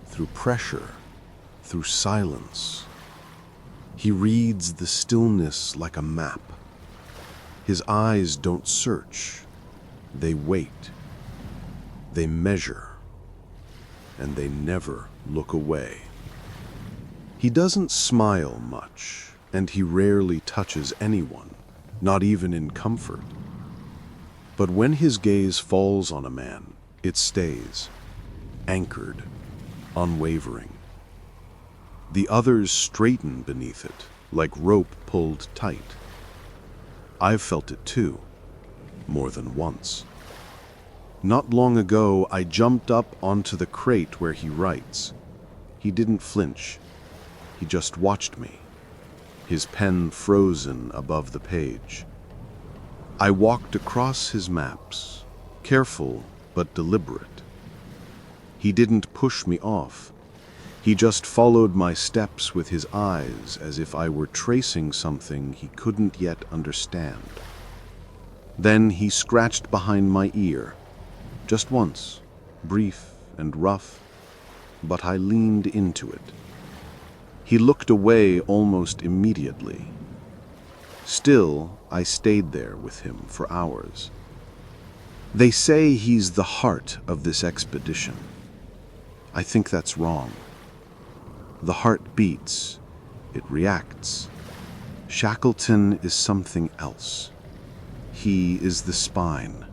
through pressure, through silence. He reads the stillness like a map. His eyes don't search, they wait, they measure, and they never look away. He doesn't smile much, and he rarely touches anyone, not even in comfort. But when his gaze falls on a man, it stays, anchored, unwavering. The others straighten beneath it, like rope pulled tight. I've felt it too, more than once. Not long ago, I jumped up onto the crate where he writes. He didn't flinch. He just watched me, his pen frozen above the page. I walked across his maps, careful but deliberate. He didn't push me off. He just followed my steps with his eyes as if I were tracing something he couldn't yet understand. Then he scratched behind my ear, just once, brief and rough, but I leaned into it. He looked away almost immediately. Still, I stayed there with him for hours. They say he's the heart of this expedition. I think that's wrong. The heart beats, it reacts. Shackleton is something else. He is the spine,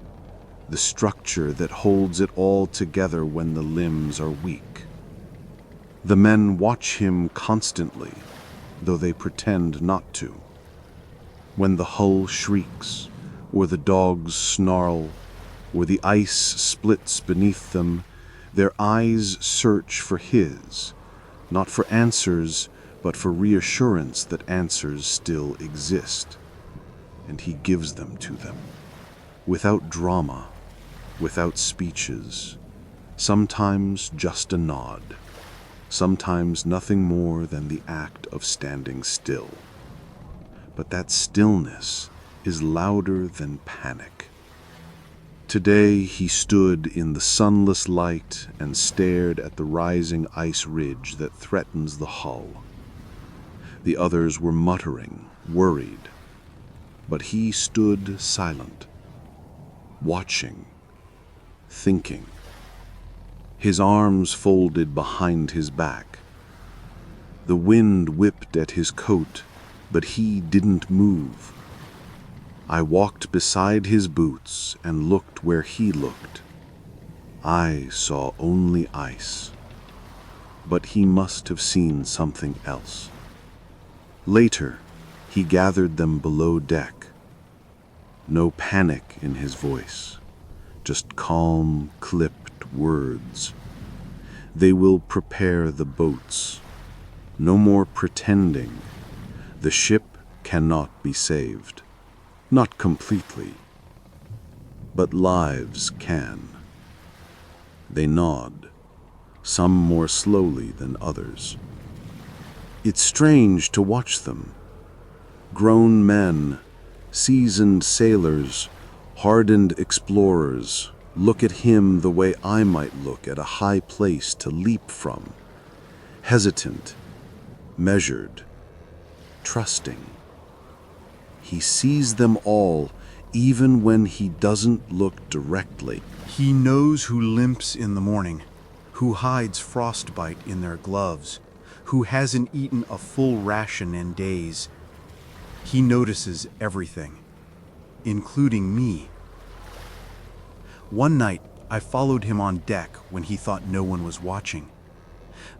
the structure that holds it all together when the limbs are weak. The men watch him constantly, though they pretend not to. When the hull shrieks, or the dogs snarl, or the ice splits beneath them, their eyes search for his, not for answers, but for reassurance that answers still exist. And he gives them to them, without drama, without speeches, sometimes just a nod, sometimes nothing more than the act of standing still. But that stillness is louder than panic. Today he stood in the sunless light and stared at the rising ice ridge that threatens the hull. The others were muttering, worried, but he stood silent, watching, thinking. His arms folded behind his back. The wind whipped at his coat, but he didn't move. I walked beside his boots and looked where he looked. I saw only ice, but he must have seen something else. Later, he gathered them below deck. No panic in his voice, just calm, clipped words. They will prepare the boats. No more pretending. The ship cannot be saved. Not completely, but lives can. They nod, some more slowly than others. It's strange to watch them. Grown men, seasoned sailors, hardened explorers, look at him the way I might look at a high place to leap from, hesitant, measured, trusting. He sees them all, even when he doesn't look directly. He knows who limps in the morning, who hides frostbite in their gloves, who hasn't eaten a full ration in days. He notices everything, including me. One night, I followed him on deck when he thought no one was watching.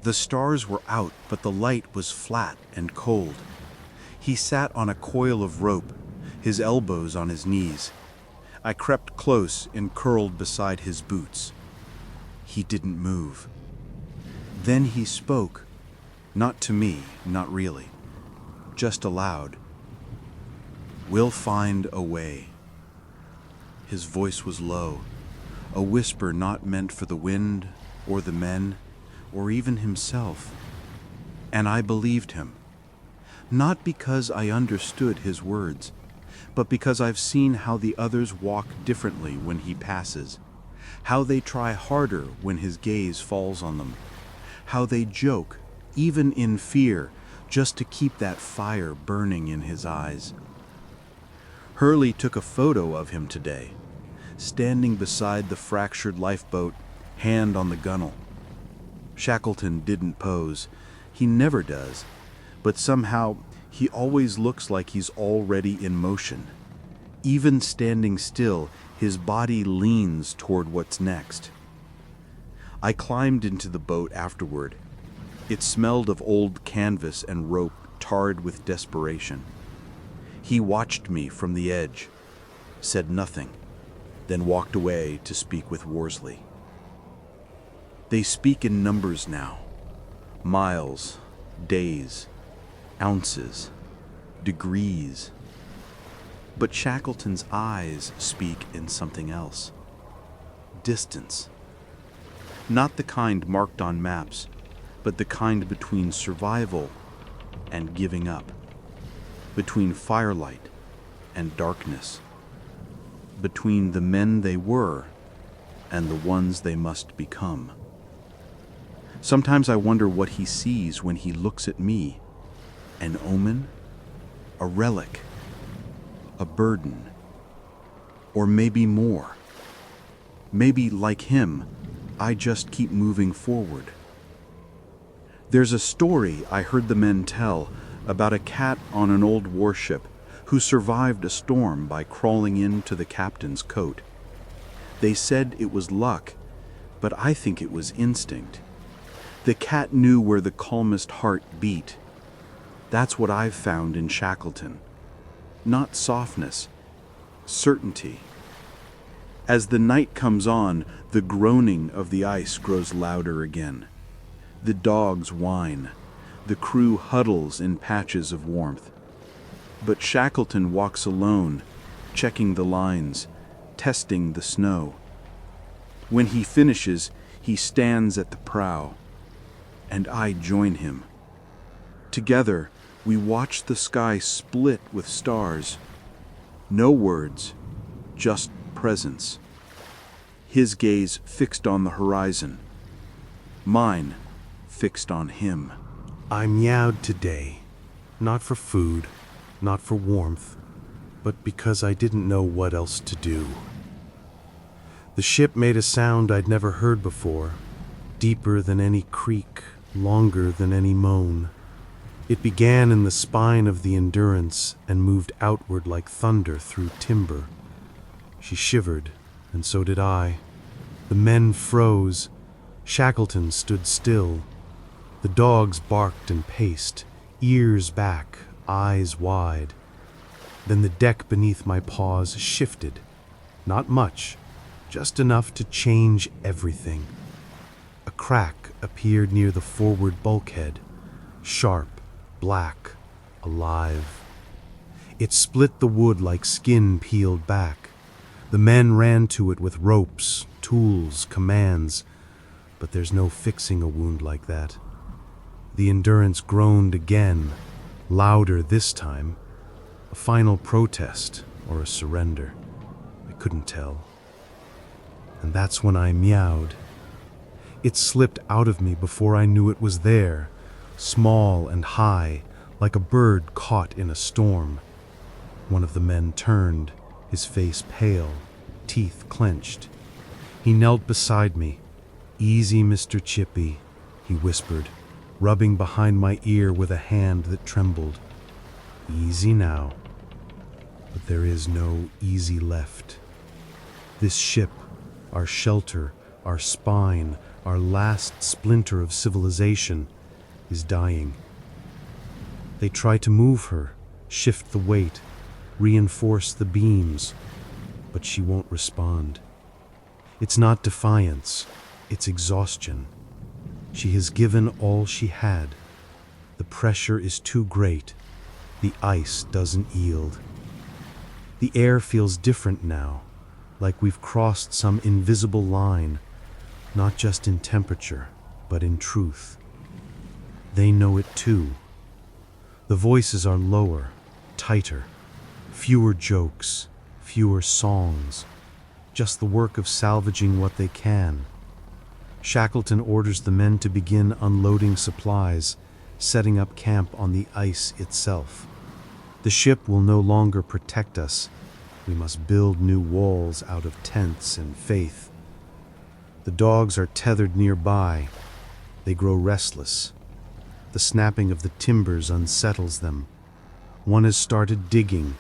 The stars were out, but the light was flat and cold. He sat on a coil of rope, his elbows on his knees. I crept close and curled beside his boots. He didn't move. Then he spoke, not to me, not really, just aloud. "We'll find a way." His voice was low, a whisper not meant for the wind or the men or even himself. And I believed him, not because I understood his words, but because I've seen how the others walk differently when he passes, how they try harder when his gaze falls on them, how they joke, even in fear, just to keep that fire burning in his eyes. Hurley took a photo of him today, standing beside the fractured lifeboat, hand on the gunwale. Shackleton didn't pose. He never does, but somehow he always looks like he's already in motion. Even standing still, his body leans toward what's next. I climbed into the boat afterward. It smelled of old canvas and rope tarred with desperation. He watched me from the edge, said nothing, then walked away to speak with Worsley. They speak in numbers now. Miles, days, ounces, degrees. But Shackleton's eyes speak in something else. Distance. Not the kind marked on maps, but the kind between survival and giving up. Between firelight and darkness. Between the men they were and the ones they must become. Sometimes I wonder what he sees when he looks at me. An omen? A relic? A burden? Or maybe more? Maybe, like him, I just keep moving forward. There's a story I heard the men tell about a cat on an old warship who survived a storm by crawling into the captain's coat. They said it was luck, but I think it was instinct. The cat knew where the calmest heart beat. That's what I've found in Shackleton. Not softness, certainty. As the night comes on, the groaning of the ice grows louder again. The dogs whine. The crew huddles in patches of warmth. But Shackleton walks alone, checking the lines, testing the snow. When he finishes, he stands at the prow, and I join him. Together, we watch the sky split with stars. No words, just presence. His gaze fixed on the horizon. Mine fixed on him. I meowed today, not for food, not for warmth, but because I didn't know what else to do. The ship made a sound I'd never heard before, deeper than any creak, longer than any moan. It began in the spine of the Endurance and moved outward like thunder through timber. She shivered, and so did I. The men froze. Shackleton stood still. The dogs barked and paced, ears back, eyes wide. Then the deck beneath my paws shifted. Not much, just enough to change everything. A crack appeared near the forward bulkhead, sharp, black, alive. It split the wood like skin peeled back. The men ran to it with ropes, tools, commands, but there's no fixing a wound like that. The Endurance groaned again, louder this time. A final protest or a surrender. I couldn't tell. And that's when I meowed. It slipped out of me before I knew it was there, small and high, like a bird caught in a storm. One of the men turned, his face pale, teeth clenched. He knelt beside me. "Easy, Mr. Chippy," he whispered, rubbing behind my ear with a hand that trembled. "Easy now." But there is no easy left. This ship, our shelter, our spine, our last splinter of civilization, is dying. They try to move her, shift the weight, reinforce the beams, but she won't respond. It's not defiance, it's exhaustion. She has given all she had. The pressure is too great. The ice doesn't yield. The air feels different now, like we've crossed some invisible line, not just in temperature, but in truth. They know it too. The voices are lower, tighter, fewer jokes, fewer songs, just the work of salvaging what they can. Shackleton orders the men to begin unloading supplies, setting up camp on the ice itself. The ship will no longer protect us. We must build new walls out of tents and faith. The dogs are tethered nearby. They grow restless. The snapping of the timbers unsettles them. One has started digging,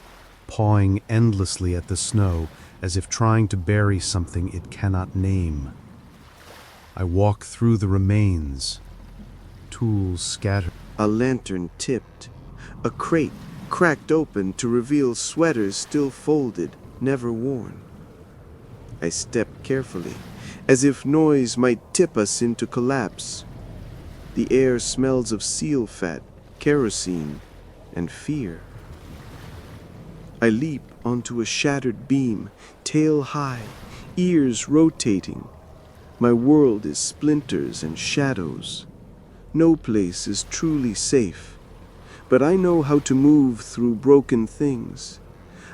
pawing endlessly at the snow, as if trying to bury something it cannot name. I walk through the remains, tools scattered. A lantern tipped, a crate cracked open to reveal sweaters still folded, never worn. I stepped carefully, as if noise might tip us into collapse. The air smells of seal fat, kerosene, and fear. I leap onto a shattered beam, tail high, ears rotating. My world is splinters and shadows. No place is truly safe, but I know how to move through broken things.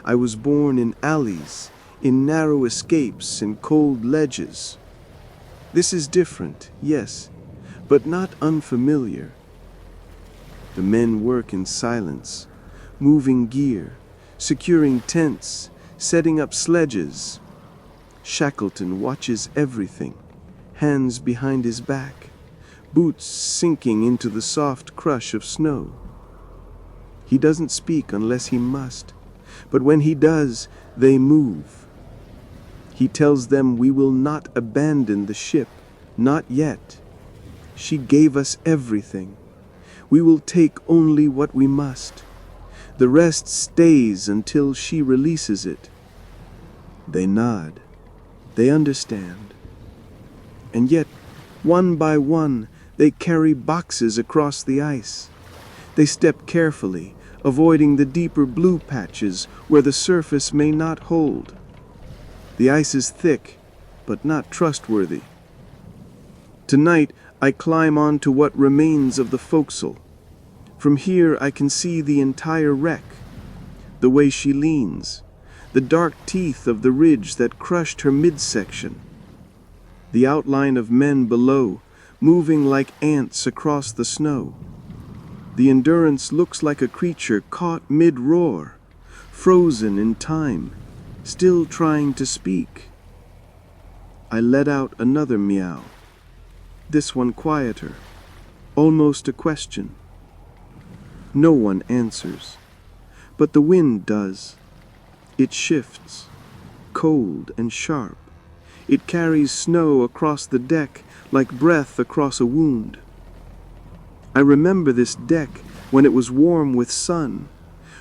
I was born in alleys, in narrow escapes and cold ledges. This is different, yes, but not unfamiliar. The men work in silence, moving gear, securing tents, setting up sledges. Shackleton watches everything, hands behind his back, boots sinking into the soft crush of snow. He doesn't speak unless he must, but when he does, they move. He tells them we will not abandon the ship, not yet. She gave us everything. We will take only what we must. The rest stays until she releases it. They nod. They understand. And yet, one by one, they carry boxes across the ice. They step carefully, avoiding the deeper blue patches where the surface may not hold. The ice is thick, but not trustworthy. Tonight, I climb onto what remains of the forecastle. From here, I can see the entire wreck, the way she leans, the dark teeth of the ridge that crushed her midsection, the outline of men below, moving like ants across the snow. The Endurance looks like a creature caught mid-roar, frozen in time, still trying to speak. I let out another meow, this one quieter, almost a question. No one answers, but the wind does. It shifts, cold and sharp. It carries snow across the deck like breath across a wound. I remember this deck when it was warm with sun,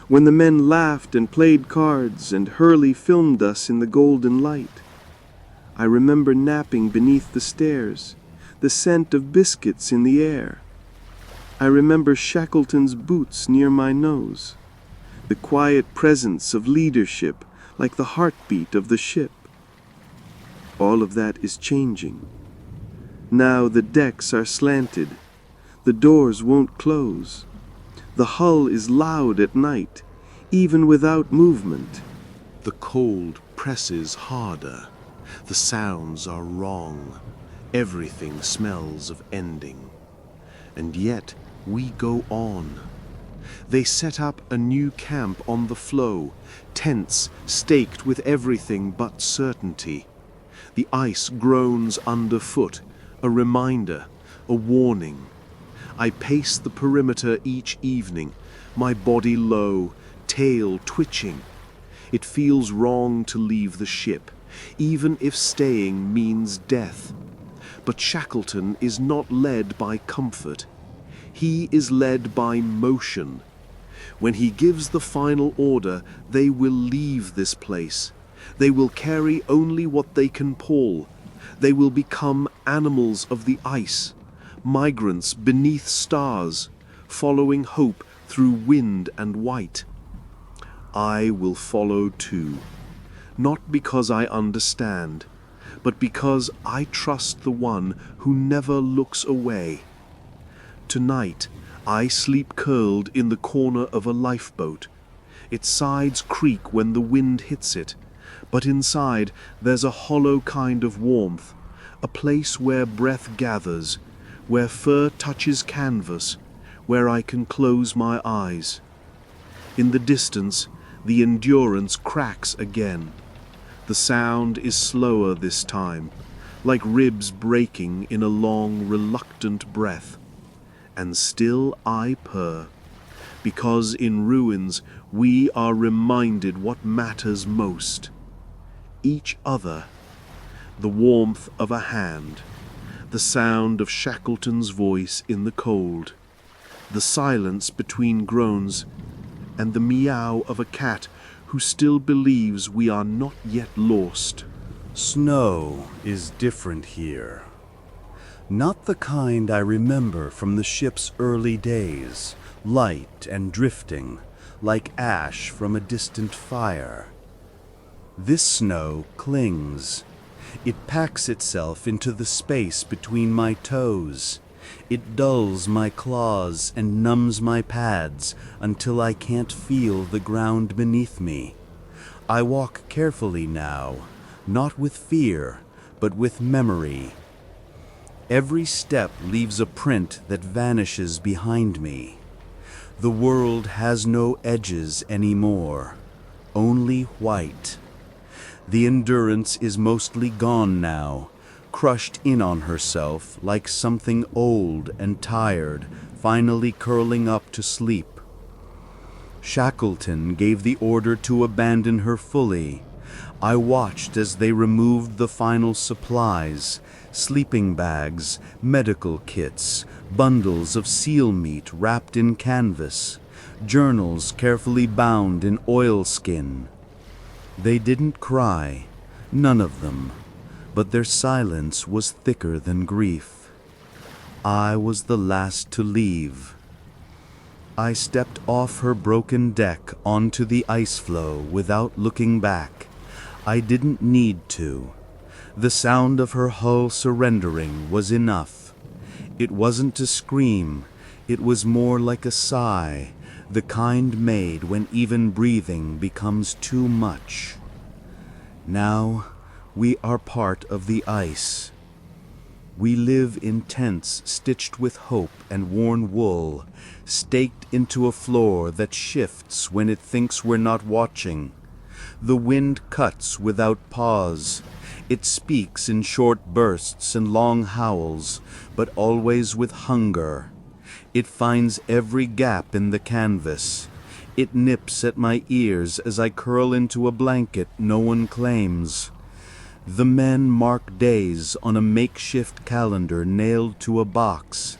when the men laughed and played cards and Hurley filmed us in the golden light. I remember napping beneath the stairs, the scent of biscuits in the air. I remember Shackleton's boots near my nose, the quiet presence of leadership like the heartbeat of the ship. All of that is changing. Now the decks are slanted. The doors won't close. The hull is loud at night, even without movement. The cold presses harder. The sounds are wrong. Everything smells of ending. And yet, we go on. They set up a new camp on the floe, tents staked with everything but certainty. The ice groans underfoot, a reminder, a warning. I pace the perimeter each evening, my body low, tail twitching. It feels wrong to leave the ship, even if staying means death. But Shackleton is not led by comfort. He is led by motion. When he gives the final order, they will leave this place. They will carry only what they can pull. They will become animals of the ice, migrants beneath stars, following hope through wind and white. I will follow too, not because I understand, but because I trust the one who never looks away. Tonight, I sleep curled in the corner of a lifeboat. Its sides creak when the wind hits it, but inside there's a hollow kind of warmth, a place where breath gathers, where fur touches canvas, where I can close my eyes. In the distance, the Endurance cracks again. The sound is slower this time, like ribs breaking in a long, reluctant breath. And still I purr, because in ruins we are reminded what matters most. Each other, the warmth of a hand, the sound of Shackleton's voice in the cold, the silence between groans, and the meow of a cat who still believes we are not yet lost. Snow is different here. Not the kind I remember from the ship's early days, light and drifting, like ash from a distant fire. This snow clings. It packs itself into the space between my toes. It dulls my claws and numbs my pads until I can't feel the ground beneath me. I walk carefully now, not with fear, but with memory. Every step leaves a print that vanishes behind me. The world has no edges anymore, only white. The Endurance is mostly gone now, crushed in on herself like something old and tired, finally curling up to sleep. Shackleton gave the order to abandon her fully. I watched as they removed the final supplies, sleeping bags, medical kits, bundles of seal meat wrapped in canvas, journals carefully bound in oilskin. They didn't cry, none of them, but their silence was thicker than grief. I was the last to leave. I stepped off her broken deck onto the ice floe without looking back. I didn't need to. The sound of her hull surrendering was enough. It wasn't a scream, it was more like a sigh, the kind made when even breathing becomes too much. Now we are part of the ice. We live in tents stitched with hope and worn wool, staked into a floor that shifts when it thinks we're not watching. The wind cuts without pause. It speaks in short bursts and long howls, but always with hunger. It finds every gap in the canvas. It nips at my ears as I curl into a blanket no one claims. The men mark days on a makeshift calendar nailed to a box.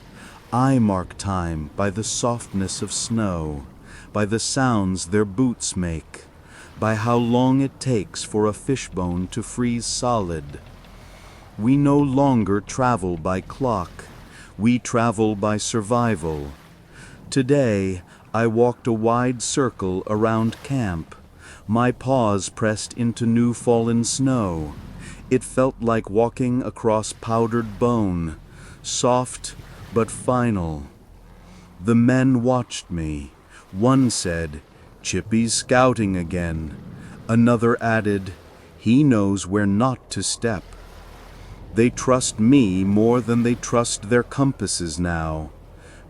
I mark time by the softness of snow, by the sounds their boots make, by how long it takes for a fishbone to freeze solid. We no longer travel by clock. We travel by survival. Today, I walked a wide circle around camp, my paws pressed into new fallen snow. It felt like walking across powdered bone, soft but final. The men watched me. One said, "Chippy's scouting again." Another added, "He knows where not to step." They trust me more than they trust their compasses now.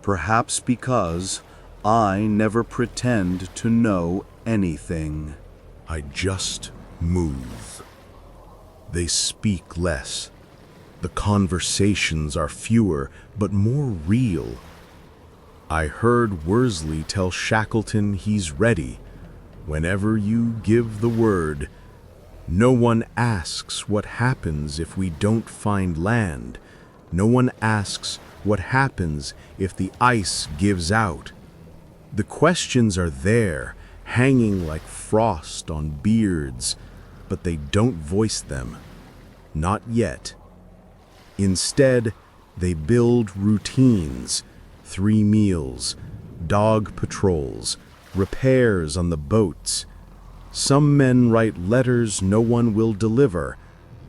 Perhaps because I never pretend to know anything. I just move. They speak less. The conversations are fewer, but more real. I heard Worsley tell Shackleton he's ready. Whenever you give the word, no one asks what happens if we don't find land. No one asks what happens if the ice gives out. The questions are there, hanging like frost on beards, but they don't voice them. Not yet. Instead, they build routines, 3 meals, dog patrols, repairs on the boats. Some men write letters no one will deliver.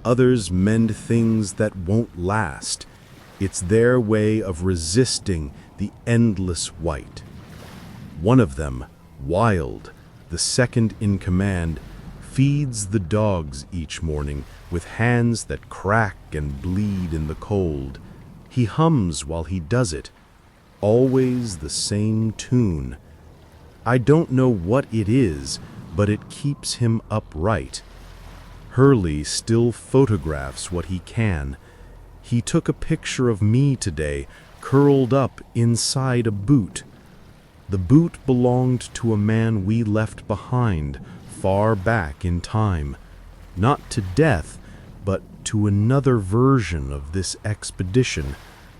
Others mend things that won't last. It's their way of resisting the endless white. One of them, Wild, the second in command, feeds the dogs each morning with hands that crack and bleed in the cold. He hums while he does it, always the same tune. I don't know what it is, but it keeps him upright. Hurley still photographs what he can. He took a picture of me today, curled up inside a boot. The boot belonged to a man we left behind, far back in time. Not to death, but to another version of this expedition,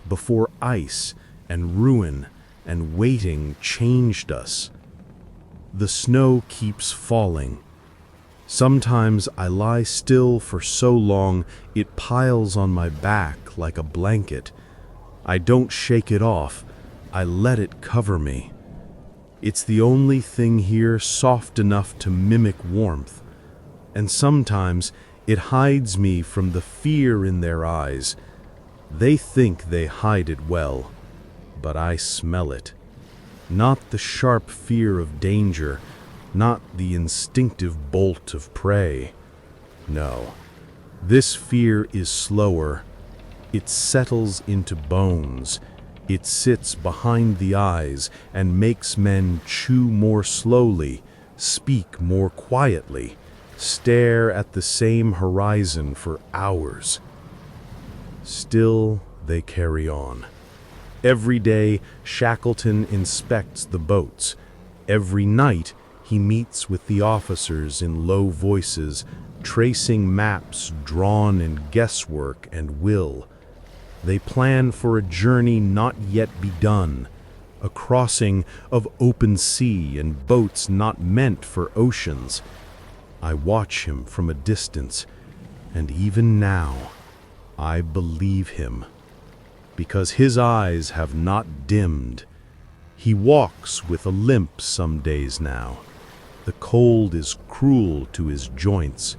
before ice and ruin and waiting changed us. The snow keeps falling. Sometimes I lie still for so long it piles on my back like a blanket. I don't shake it off, I let it cover me. It's the only thing here soft enough to mimic warmth, and sometimes it hides me from the fear in their eyes. They think they hide it well, but I smell it. Not the sharp fear of danger, not the instinctive bolt of prey. No, this fear is slower. It settles into bones. It sits behind the eyes and makes men chew more slowly, speak more quietly, stare at the same horizon for hours. Still, they carry on. Every day, Shackleton inspects the boats. Every night, he meets with the officers in low voices, tracing maps drawn in guesswork and will. They plan for a journey not yet begun, a crossing of open sea and boats not meant for oceans. I watch him from a distance, and even now, I believe him, because his eyes have not dimmed. He walks with a limp some days now. The cold is cruel to his joints,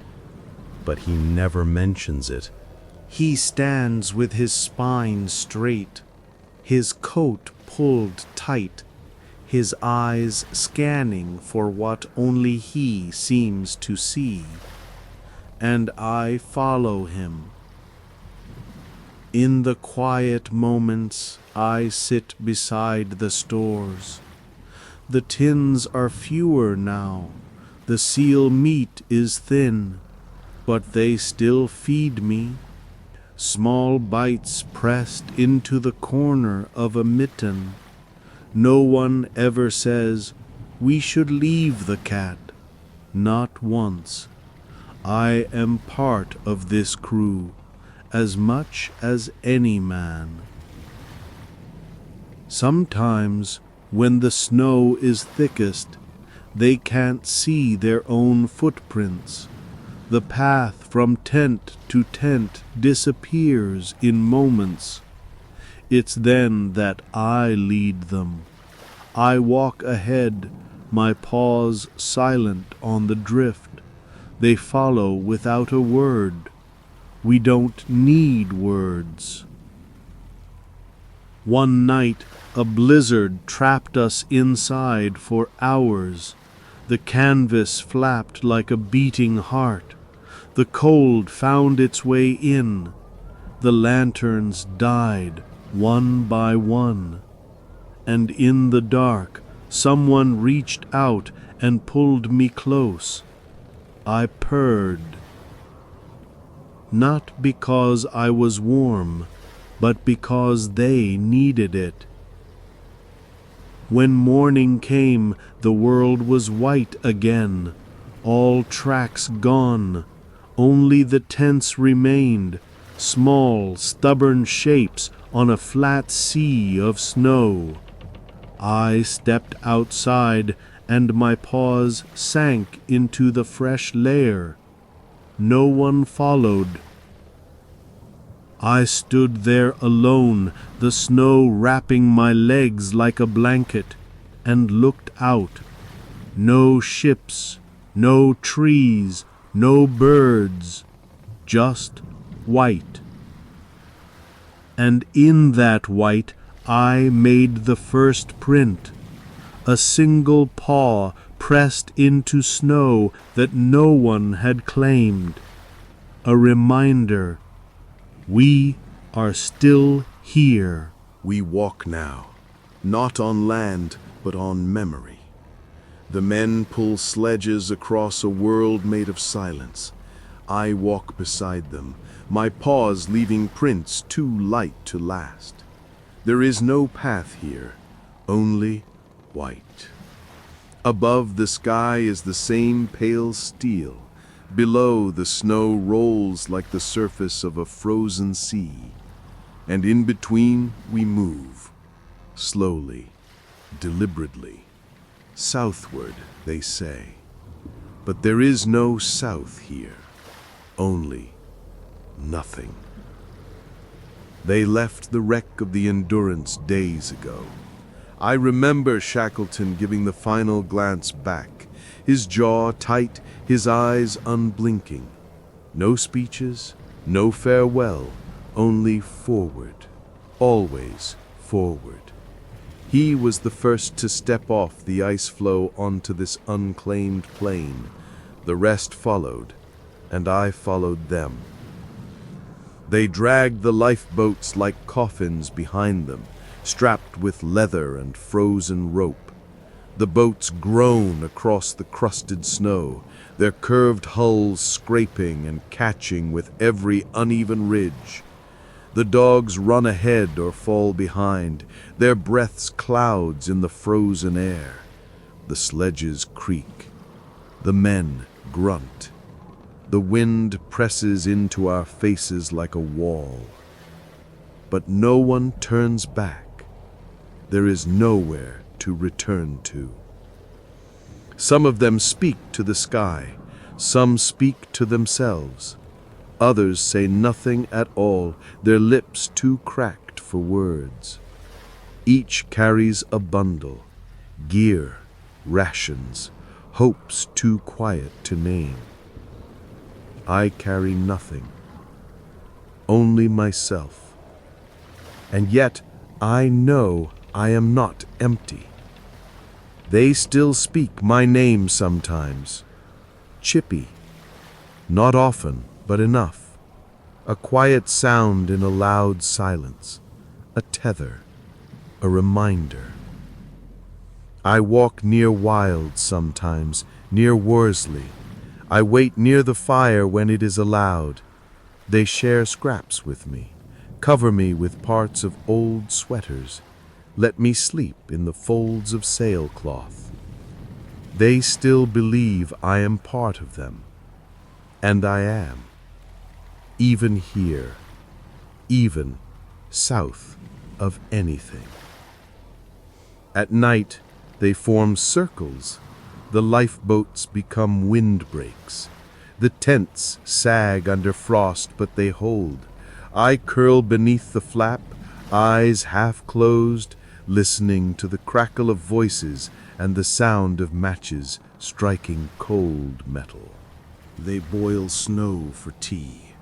but he never mentions it. He stands with his spine straight, his coat pulled tight, his eyes scanning for what only he seems to see. And I follow him. In the quiet moments, I sit beside the stores. The tins are fewer now, the seal meat is thin, but they still feed me. Small bites pressed into the corner of a mitten. No one ever says, "We should leave the cat." Not once. I am part of this crew, as much as any man. Sometimes, when the snow is thickest, they can't see their own footprints. The path from tent to tent disappears in moments. It's then that I lead them. I walk ahead, my paws silent on the drift. They follow without a word. We don't need words. One night, a blizzard trapped us inside for hours. The canvas flapped like a beating heart. The cold found its way in. The lanterns died one by one. and in the dark, someone reached out and pulled me close. I purred. Not because I was warm, but because they needed it. When morning came, the world was white again, all tracks gone. Only the tents remained, small, stubborn shapes on a flat sea of snow. I stepped outside, and my paws sank into the fresh layer. No one followed. I stood there alone, the snow wrapping my legs like a blanket, and looked out. No ships, no trees, no birds, just white. And in that white, I made the first print, a single paw pressed into snow that no one had claimed. A reminder, we are still here. We walk now, not on land, but on memory. The men pull sledges across a world made of silence. I walk beside them, my paws leaving prints too light to last. There is no path here, only white. Above, the sky is the same pale steel. Below, the snow rolls like the surface of a frozen sea. And in between, we move, slowly, deliberately. Southward, they say. But there is no south here, only nothing. They left the wreck of the Endurance days ago. I remember Shackleton giving the final glance back, his jaw tight, his eyes unblinking. No speeches, no farewell, only forward, always forward. He was the first to step off the ice floe onto this unclaimed plain. The rest followed, and I followed them. They dragged the lifeboats like coffins behind them, strapped with leather and frozen rope. The boats groan across the crusted snow, their curved hulls scraping and catching with every uneven ridge. The dogs run ahead or fall behind, their breaths clouds in the frozen air. The sledges creak. The men grunt. The wind presses into our faces like a wall. But no one turns back. There is nowhere to return to. Some of them speak to the sky. Some speak to themselves. Others say nothing at all, their lips too cracked for words. Each carries a bundle, gear, rations, hopes too quiet to name. I carry nothing, only myself. And yet I know I am not empty. They still speak my name sometimes. Chippy. Not often, but enough. A quiet sound in a loud silence. A tether. A reminder. I walk near Wild sometimes, near Worsley. I wait near the fire when it is allowed. They share scraps with me, cover me with parts of old sweaters, let me sleep in the folds of sailcloth. They still believe I am part of them, and I am. Even here, even south of anything. At night, they form circles. The lifeboats become windbreaks. The tents sag under frost, but they hold. I curl beneath the flap, eyes half closed, listening to the crackle of voices and the sound of matches striking cold metal. They boil snow for tea.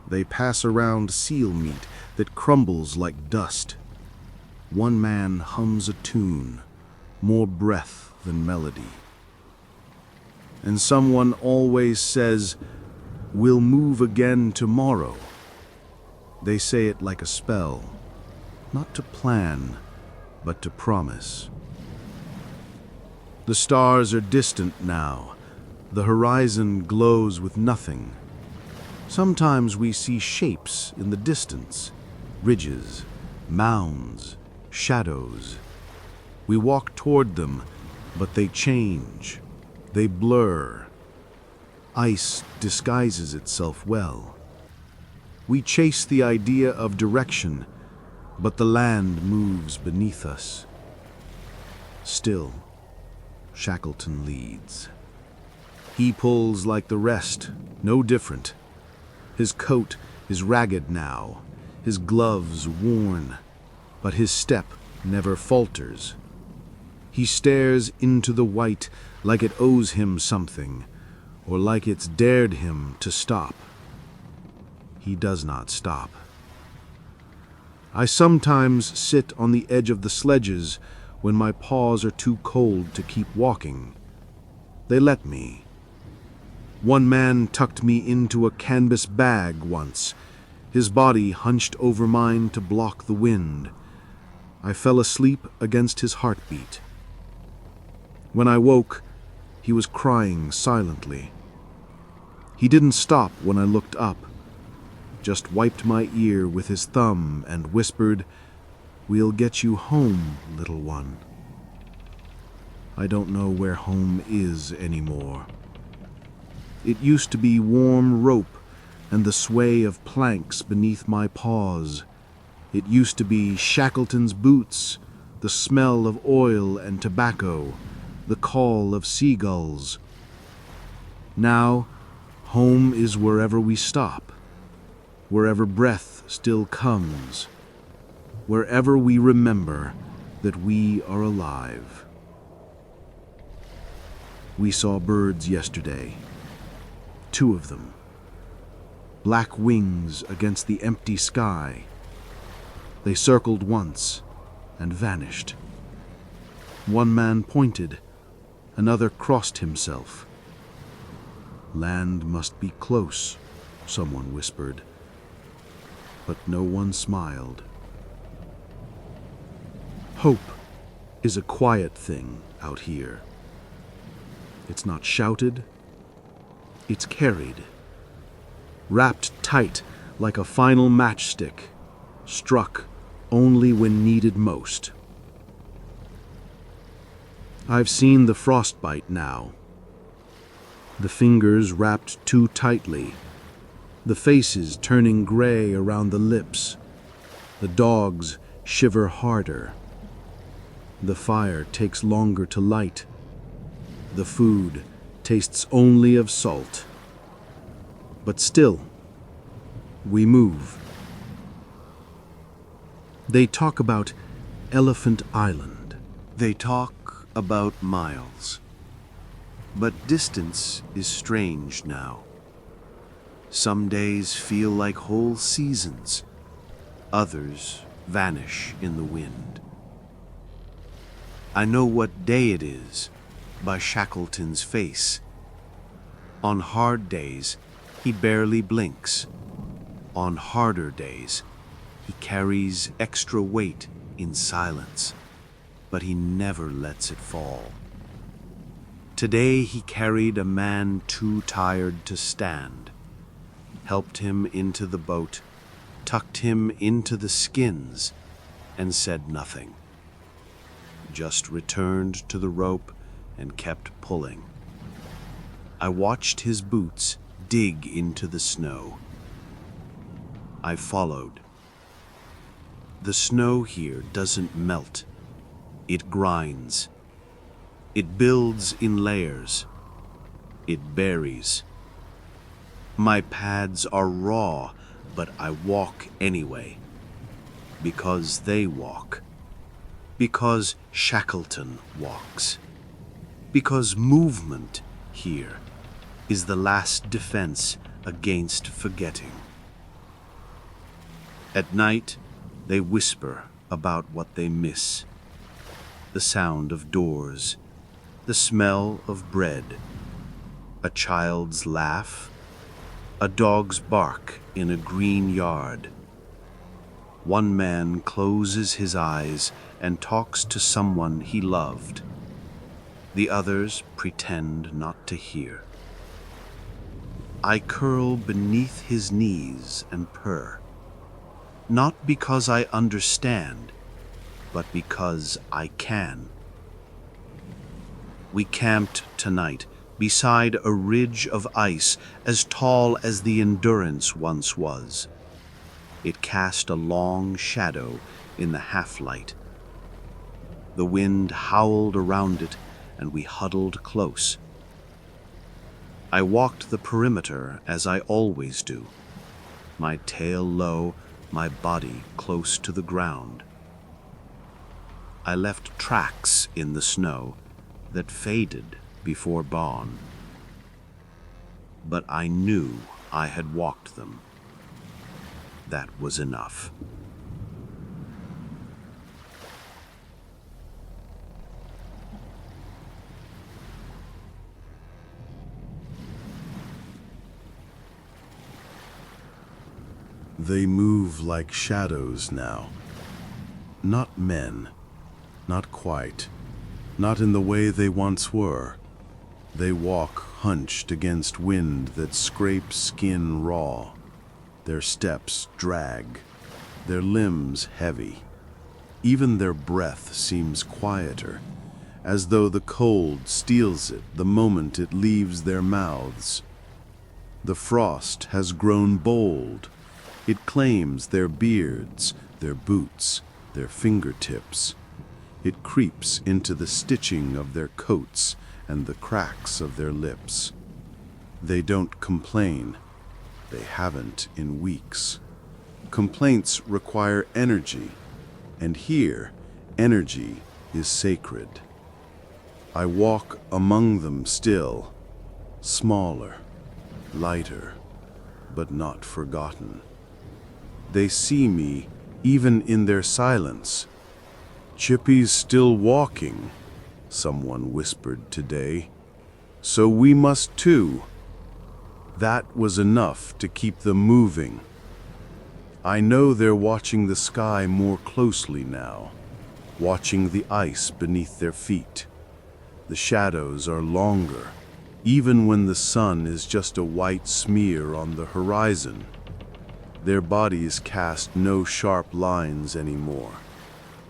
They pass around seal meat that crumbles like dust. One man hums a tune, more breath than melody. And someone always says, "We'll move again tomorrow." They say it like a spell, not to plan, but to promise. The stars are distant now. The horizon glows with nothing. Sometimes we see shapes in the distance, ridges, mounds, shadows. We walk toward them, but they change. They blur. Ice disguises itself well. We chase the idea of direction, but the land moves beneath us. Still, Shackleton leads. He pulls like the rest, no different. His coat is ragged now, his gloves worn, but his step never falters. He stares into the white like it owes him something, or like it's dared him to stop. He does not stop. I sometimes sit on the edge of the sledges when my paws are too cold to keep walking. They let me. One man tucked me into a canvas bag once, his body hunched over mine to block the wind. I fell asleep against his heartbeat. When I woke, he was crying silently. He didn't stop when I looked up, just wiped my ear with his thumb and whispered, "We'll get you home, little one." I don't know where home is anymore. It used to be warm rope and the sway of planks beneath my paws. It used to be Shackleton's boots, the smell of oil and tobacco, the call of seagulls. Now, home is wherever we stop, wherever breath still comes, wherever we remember that we are alive. We saw birds yesterday. 2 of them. Black wings against the empty sky. They circled once and vanished. One man pointed, another crossed himself. "Land must be close," someone whispered, but no one smiled. Hope is a quiet thing out here. It's not shouted, it's carried, wrapped tight like a final matchstick, struck only when needed most. I've seen the frostbite now. The fingers wrapped too tightly, the faces turning gray around the lips, the dogs shiver harder. The fire takes longer to light. The food tastes only of salt. But still, we move. They talk about Elephant Island. They talk about miles. But distance is strange now. Some days feel like whole seasons. Others vanish in the wind. I know what day it is by Shackleton's face. On hard days, he barely blinks. On harder days, he carries extra weight in silence, but he never lets it fall. Today he carried a man too tired to stand, helped him into the boat, tucked him into the skins, and said nothing. Just returned to the rope and kept pulling. I watched his boots dig into the snow. I followed. The snow here doesn't melt. It grinds. It builds in layers. It buries. My pads are raw, but I walk anyway. Because they walk. Because Shackleton walks. Because movement here is the last defense against forgetting. At night, they whisper about what they miss. The sound of doors, the smell of bread, a child's laugh, a dog's bark in a green yard. One man closes his eyes and talks to someone he loved. The others pretend not to hear. I curl beneath his knees and purr, not because I understand, but because I can. We camped tonight beside a ridge of ice as tall as the Endurance once was. It cast a long shadow in the half-light. The wind howled around it, and we huddled close. I walked the perimeter as I always do, my tail low, my body close to the ground. I left tracks in the snow that faded before dawn, but I knew I had walked them. That was enough. They move like shadows now. Not men, not quite, not in the way they once were. They walk hunched against wind that scrapes skin raw. Their steps drag, their limbs heavy. Even their breath seems quieter, as though the cold steals it the moment it leaves their mouths. The frost has grown bold. It claims their beards, their boots, their fingertips. It creeps into the stitching of their coats and the cracks of their lips. They don't complain. They haven't in weeks. Complaints require energy, and here, energy is sacred. I walk among them still, smaller, lighter, but not forgotten. They see me even in their silence. "Chippy's still walking," someone whispered today. "So we must too." That was enough to keep them moving. I know they're watching the sky more closely now, watching the ice beneath their feet. The shadows are longer, even when the sun is just a white smear on the horizon. Their bodies cast no sharp lines anymore,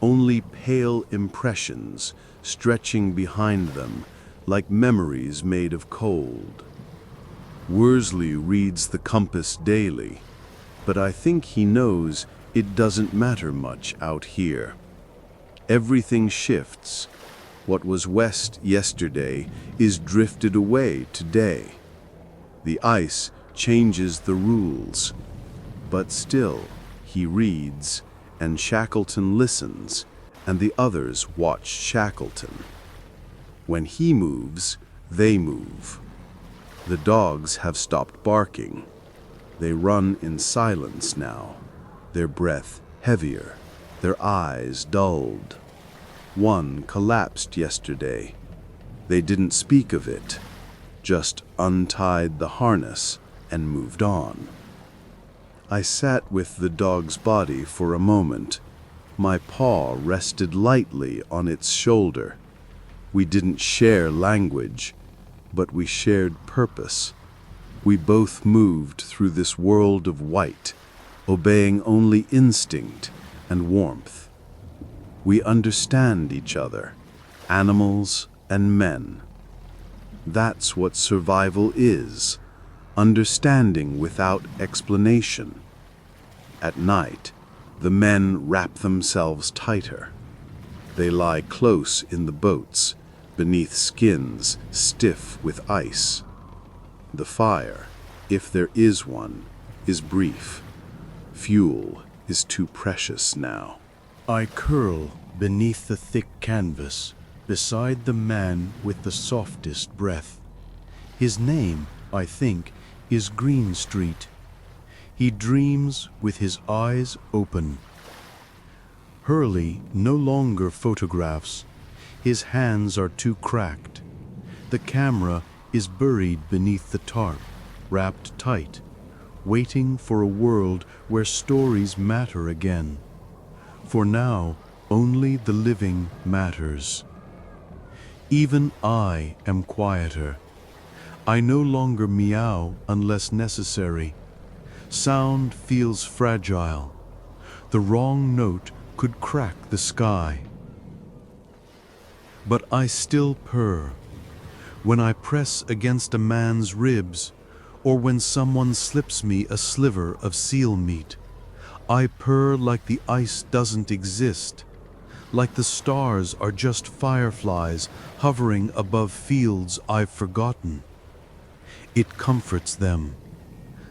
only pale impressions stretching behind them like memories made of cold. Worsley reads the compass daily, but I think he knows it doesn't matter much out here. Everything shifts. What was west yesterday is drifted away today. The ice changes the rules, but still he reads, and Shackleton listens, and the others watch Shackleton. When he moves, they move. The dogs have stopped barking. They run in silence now, their breath heavier, their eyes dulled. One collapsed yesterday. They didn't speak of it, just untied the harness and moved on. I sat with the dog's body for a moment. My paw rested lightly on its shoulder. We didn't share language, but we shared purpose. We both moved through this world of white, obeying only instinct and warmth. We understand each other, animals and men. That's what survival is, understanding without explanation. At night, the men wrap themselves tighter. They lie close in the boats, beneath skins stiff with ice. The fire, if there is one, is brief. Fuel is too precious now. I curl beneath the thick canvas, beside the man with the softest breath. His name, I think, is Greenstreet. He dreams with his eyes open. Hurley no longer photographs. His hands are too cracked. The camera is buried beneath the tarp, wrapped tight, waiting for a world where stories matter again. For now, only the living matters. Even I am quieter. I no longer meow unless necessary. Sound feels fragile. The wrong note could crack the sky. But I still purr. When I press against a man's ribs, or when someone slips me a sliver of seal meat, I purr like the ice doesn't exist, like the stars are just fireflies hovering above fields I've forgotten. It comforts them.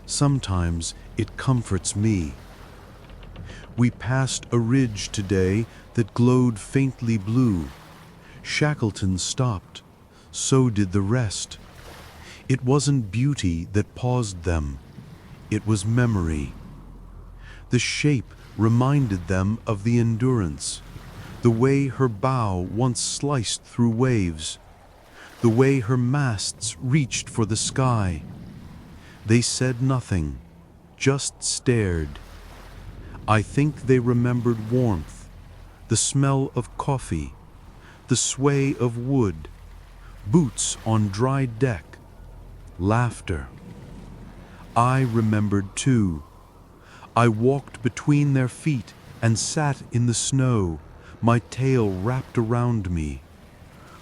Sometimes it comforts me. We passed a ridge today that glowed faintly blue. Shackleton stopped. So did the rest. It wasn't beauty that paused them. It was memory. The shape reminded them of the endurance, the way her bow once sliced through waves, the way her masts reached for the sky. They said nothing, just stared. I think they remembered warmth, the smell of coffee, the sway of wood, boots on dry deck, laughter. I remembered too. I walked between their feet and sat in the snow, my tail wrapped around me.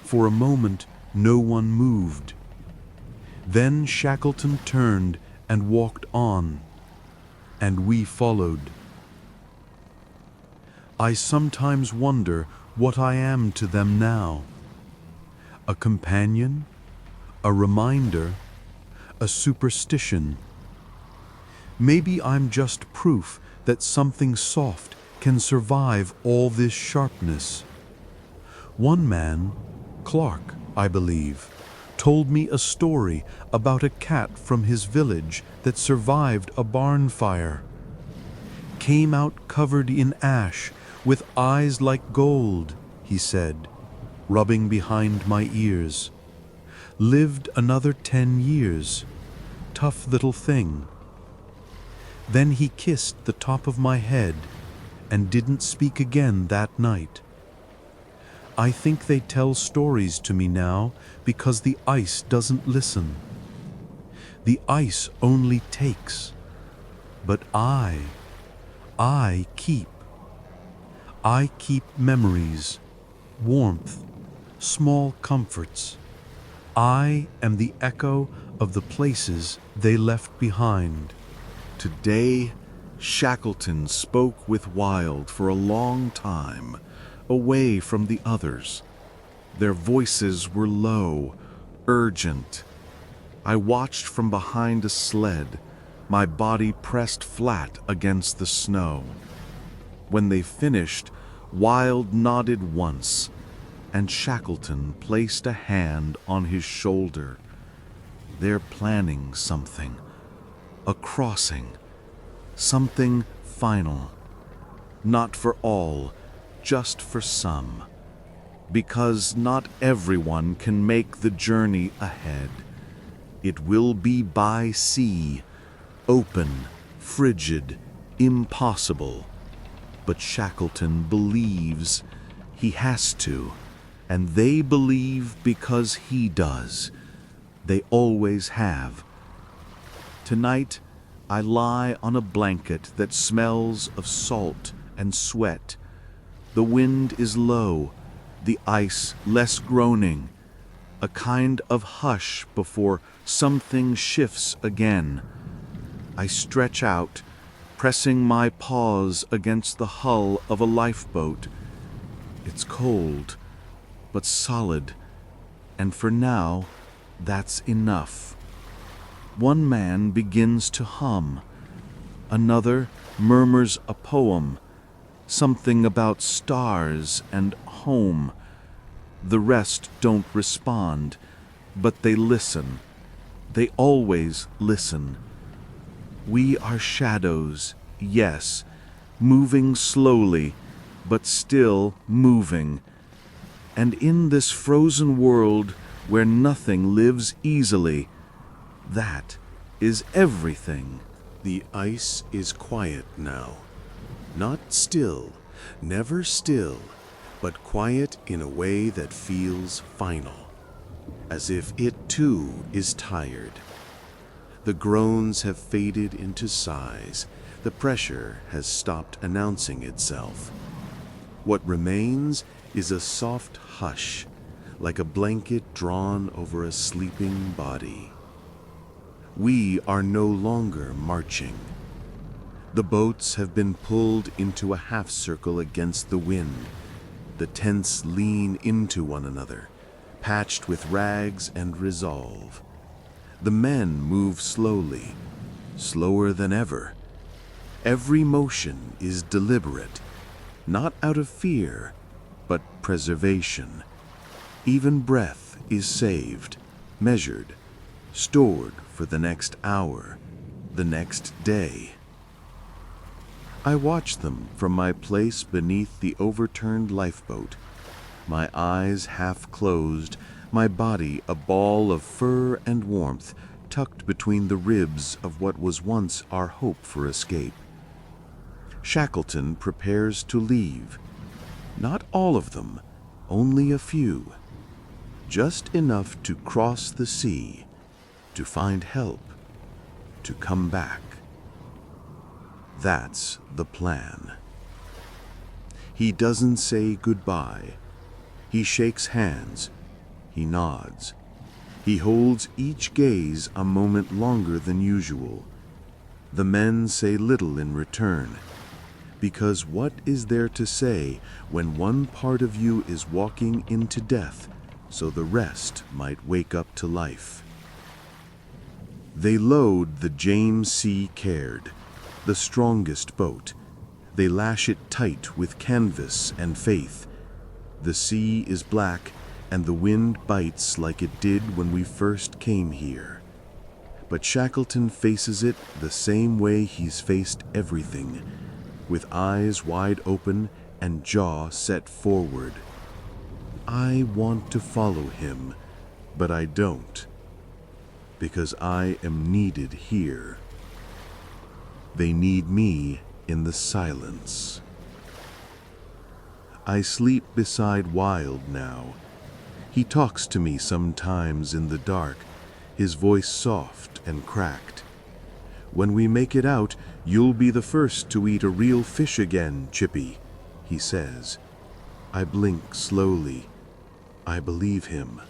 For a moment, no one moved. Then Shackleton turned and walked on, and we followed. I sometimes wonder what I am to them now. A companion, a reminder, a superstition. Maybe I'm just proof that something soft can survive all this sharpness. One man, Clark, I believe, told me a story about a cat from his village that survived a barn fire. Came out covered in ash, with eyes like gold, he said, rubbing behind my ears. Lived another 10 years. Tough little thing. Then he kissed the top of my head and didn't speak again that night. I think they tell stories to me now because the ice doesn't listen. The ice only takes. But I keep. I keep memories, warmth, small comforts. I am the echo of the places they left behind. Today, Shackleton spoke with Wilde for a long time, away from the others. Their voices were low, urgent. I watched from behind a sled, my body pressed flat against the snow. When they finished, Wilde nodded once, and Shackleton placed a hand on his shoulder. They're planning something, a crossing, something final. Not for all, just for some. Because not everyone can make the journey ahead. It will be by sea, open, frigid, impossible. But Shackleton believes he has to, and they believe because he does. They always have. Tonight, I lie on a blanket that smells of salt and sweat. The wind is low, the ice less groaning, a kind of hush before something shifts again. I stretch out, pressing my paws against the hull of a lifeboat. It's cold, but solid, and for now, that's enough. One man begins to hum. Another murmurs a poem, something about stars and home. The rest don't respond, but they listen. They always listen. We are shadows, yes, moving slowly, but still moving. And in this frozen world where nothing lives easily, that is everything. The ice is quiet now. Not still, never still, but quiet in a way that feels final, as if it too is tired. The groans have faded into sighs. The pressure has stopped announcing itself. What remains is a soft hush, like a blanket drawn over a sleeping body. We are no longer marching. The boats have been pulled into a half circle against the wind. The tents lean into one another, patched with rags and resolve. The men move slowly, slower than ever. Every motion is deliberate, not out of fear, but preservation. Even breath is saved, measured, stored for the next hour, the next day. I watch them from my place beneath the overturned lifeboat, my eyes half closed, my body a ball of fur and warmth tucked between the ribs of what was once our hope for escape. Shackleton prepares to leave. Not all of them, only a few. Just enough to cross the sea, to find help, to come back. That's the plan. He doesn't say goodbye. He shakes hands. He nods. He holds each gaze a moment longer than usual. The men say little in return, because what is there to say when one part of you is walking into death so the rest might wake up to life? They load the James C. Caird, the strongest boat. They lash it tight with canvas and faith. The sea is black, and the wind bites like it did when we first came here. But Shackleton faces it the same way he's faced everything, with eyes wide open and jaw set forward. I want to follow him, but I don't, because I am needed here. They need me in the silence. I sleep beside Wild now. He talks to me sometimes in the dark, his voice soft and cracked. "When we make it out, you'll be the first to eat a real fish again, Chippy," he says. I blink slowly. I believe him.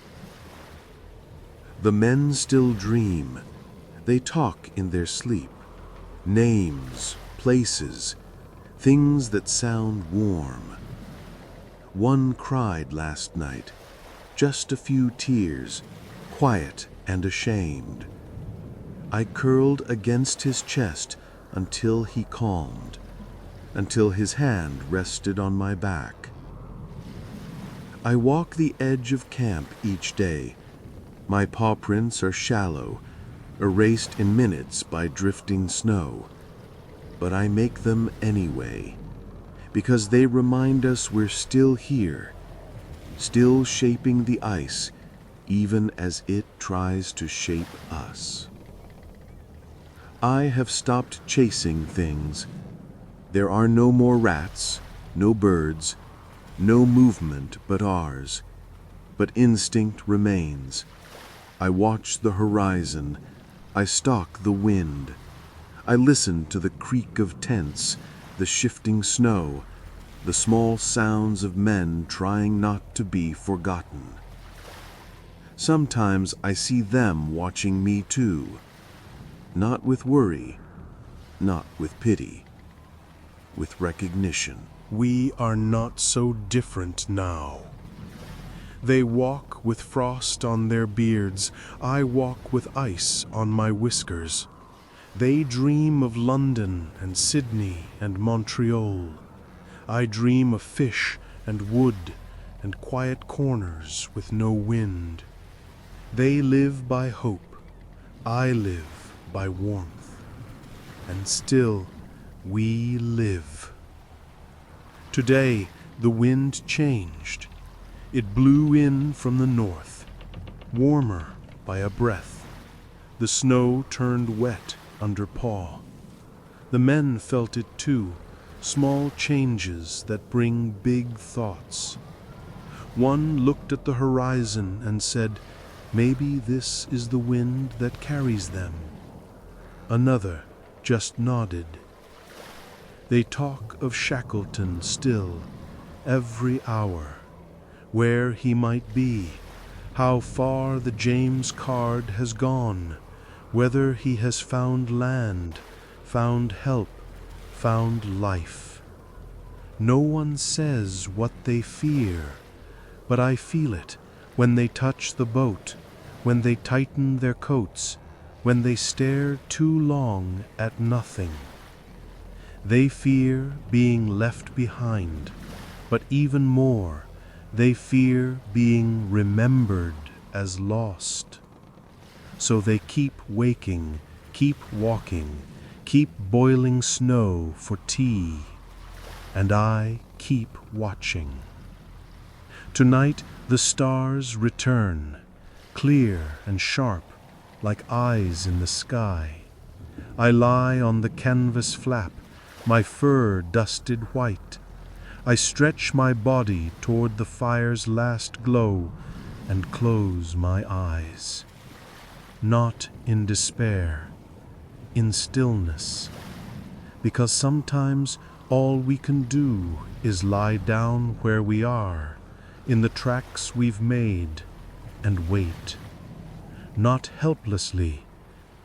The men still dream. They talk in their sleep. Names, places, things that sound warm. One cried last night, just a few tears, quiet and ashamed. I curled against his chest until he calmed, until his hand rested on my back. I walk the edge of camp each day. My paw prints are shallow, erased in minutes by drifting snow. But I make them anyway, because they remind us we're still here, still shaping the ice, even as it tries to shape us. I have stopped chasing things. There are no more rats, no birds, no movement but ours. But instinct remains. I watch the horizon. I stalk the wind. I listen to the creak of tents, the shifting snow, the small sounds of men trying not to be forgotten. Sometimes I see them watching me too, not with worry, not with pity, with recognition. We are not so different now. They walk with frost on their beards. I walk with ice on my whiskers. They dream of London and Sydney and Montreal. I dream of fish and wood and quiet corners with no wind. They live by hope. I live by warmth. And still, we live. Today, the wind changed. It blew in from the north, warmer by a breath. The snow turned wet under paw. The men felt it too, small changes that bring big thoughts. One looked at the horizon and said, "Maybe this is the wind that carries them." Another just nodded. They talk of Shackleton still, every hour, where he might be, how far the James Caird has gone, whether he has found land, found help, found life. No one says what they fear, but I feel it when they touch the boat, when they tighten their coats, when they stare too long at nothing. They fear being left behind, but even more, they fear being remembered as lost. So they keep waking, keep walking, keep boiling snow for tea, and I keep watching. Tonight the stars return, clear and sharp, like eyes in the sky. I lie on the canvas flap, my fur dusted white. I stretch my body toward the fire's last glow and close my eyes. Not in despair, in stillness, because sometimes all we can do is lie down where we are, in the tracks we've made, and wait. Not helplessly,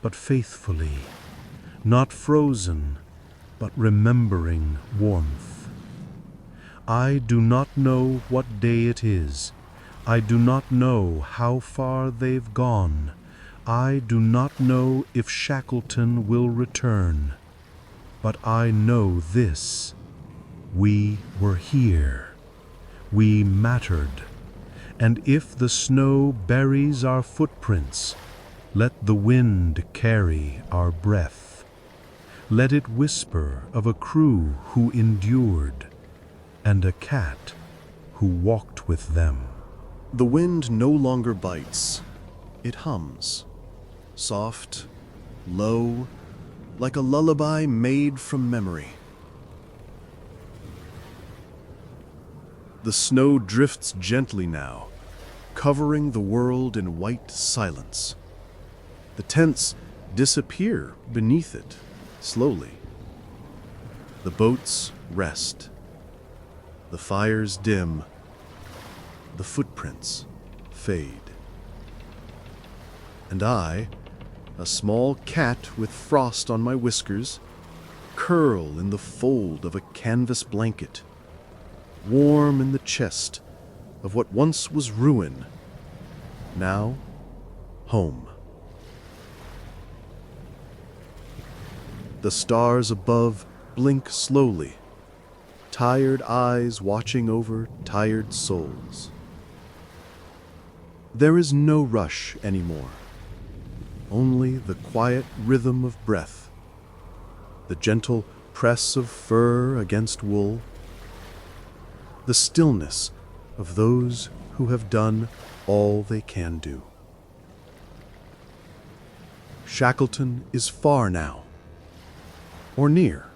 but faithfully. Not frozen, but remembering warmth. I do not know what day it is. I do not know how far they've gone. I do not know if Shackleton will return. But I know this: we were here. We mattered. And if the snow buries our footprints, let the wind carry our breath. Let it whisper of a crew who endured, and a cat who walked with them. The wind no longer bites. It hums. Soft, low, like a lullaby made from memory. The snow drifts gently now, covering the world in white silence. The tents disappear beneath it, slowly. The boats rest. The fires dim. The footprints fade. And I, a small cat with frost on my whiskers, curl in the fold of a canvas blanket, warm in the chest of what once was ruin, now home. The stars above blink slowly, tired eyes watching over tired souls. There is no rush anymore, only the quiet rhythm of breath, the gentle press of fur against wool, the stillness of those who have done all they can do. Shackleton is far now, or near.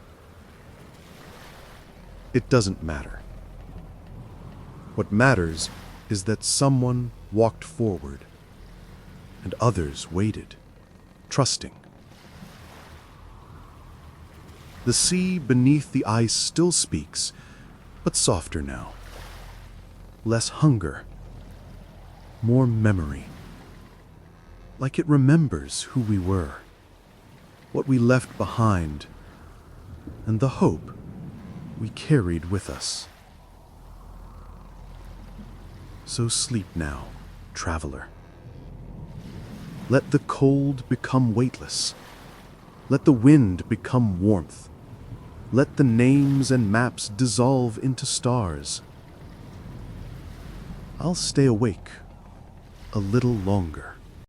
It doesn't matter. What matters is that someone walked forward, and others waited, trusting. The sea beneath the ice still speaks, but softer now. Less hunger, more memory. Like it remembers who we were, what we left behind, and the hope we carried with us. So sleep now, traveler. Let the cold become weightless. Let the wind become warmth. Let the names and maps dissolve into stars. I'll stay awake a little longer.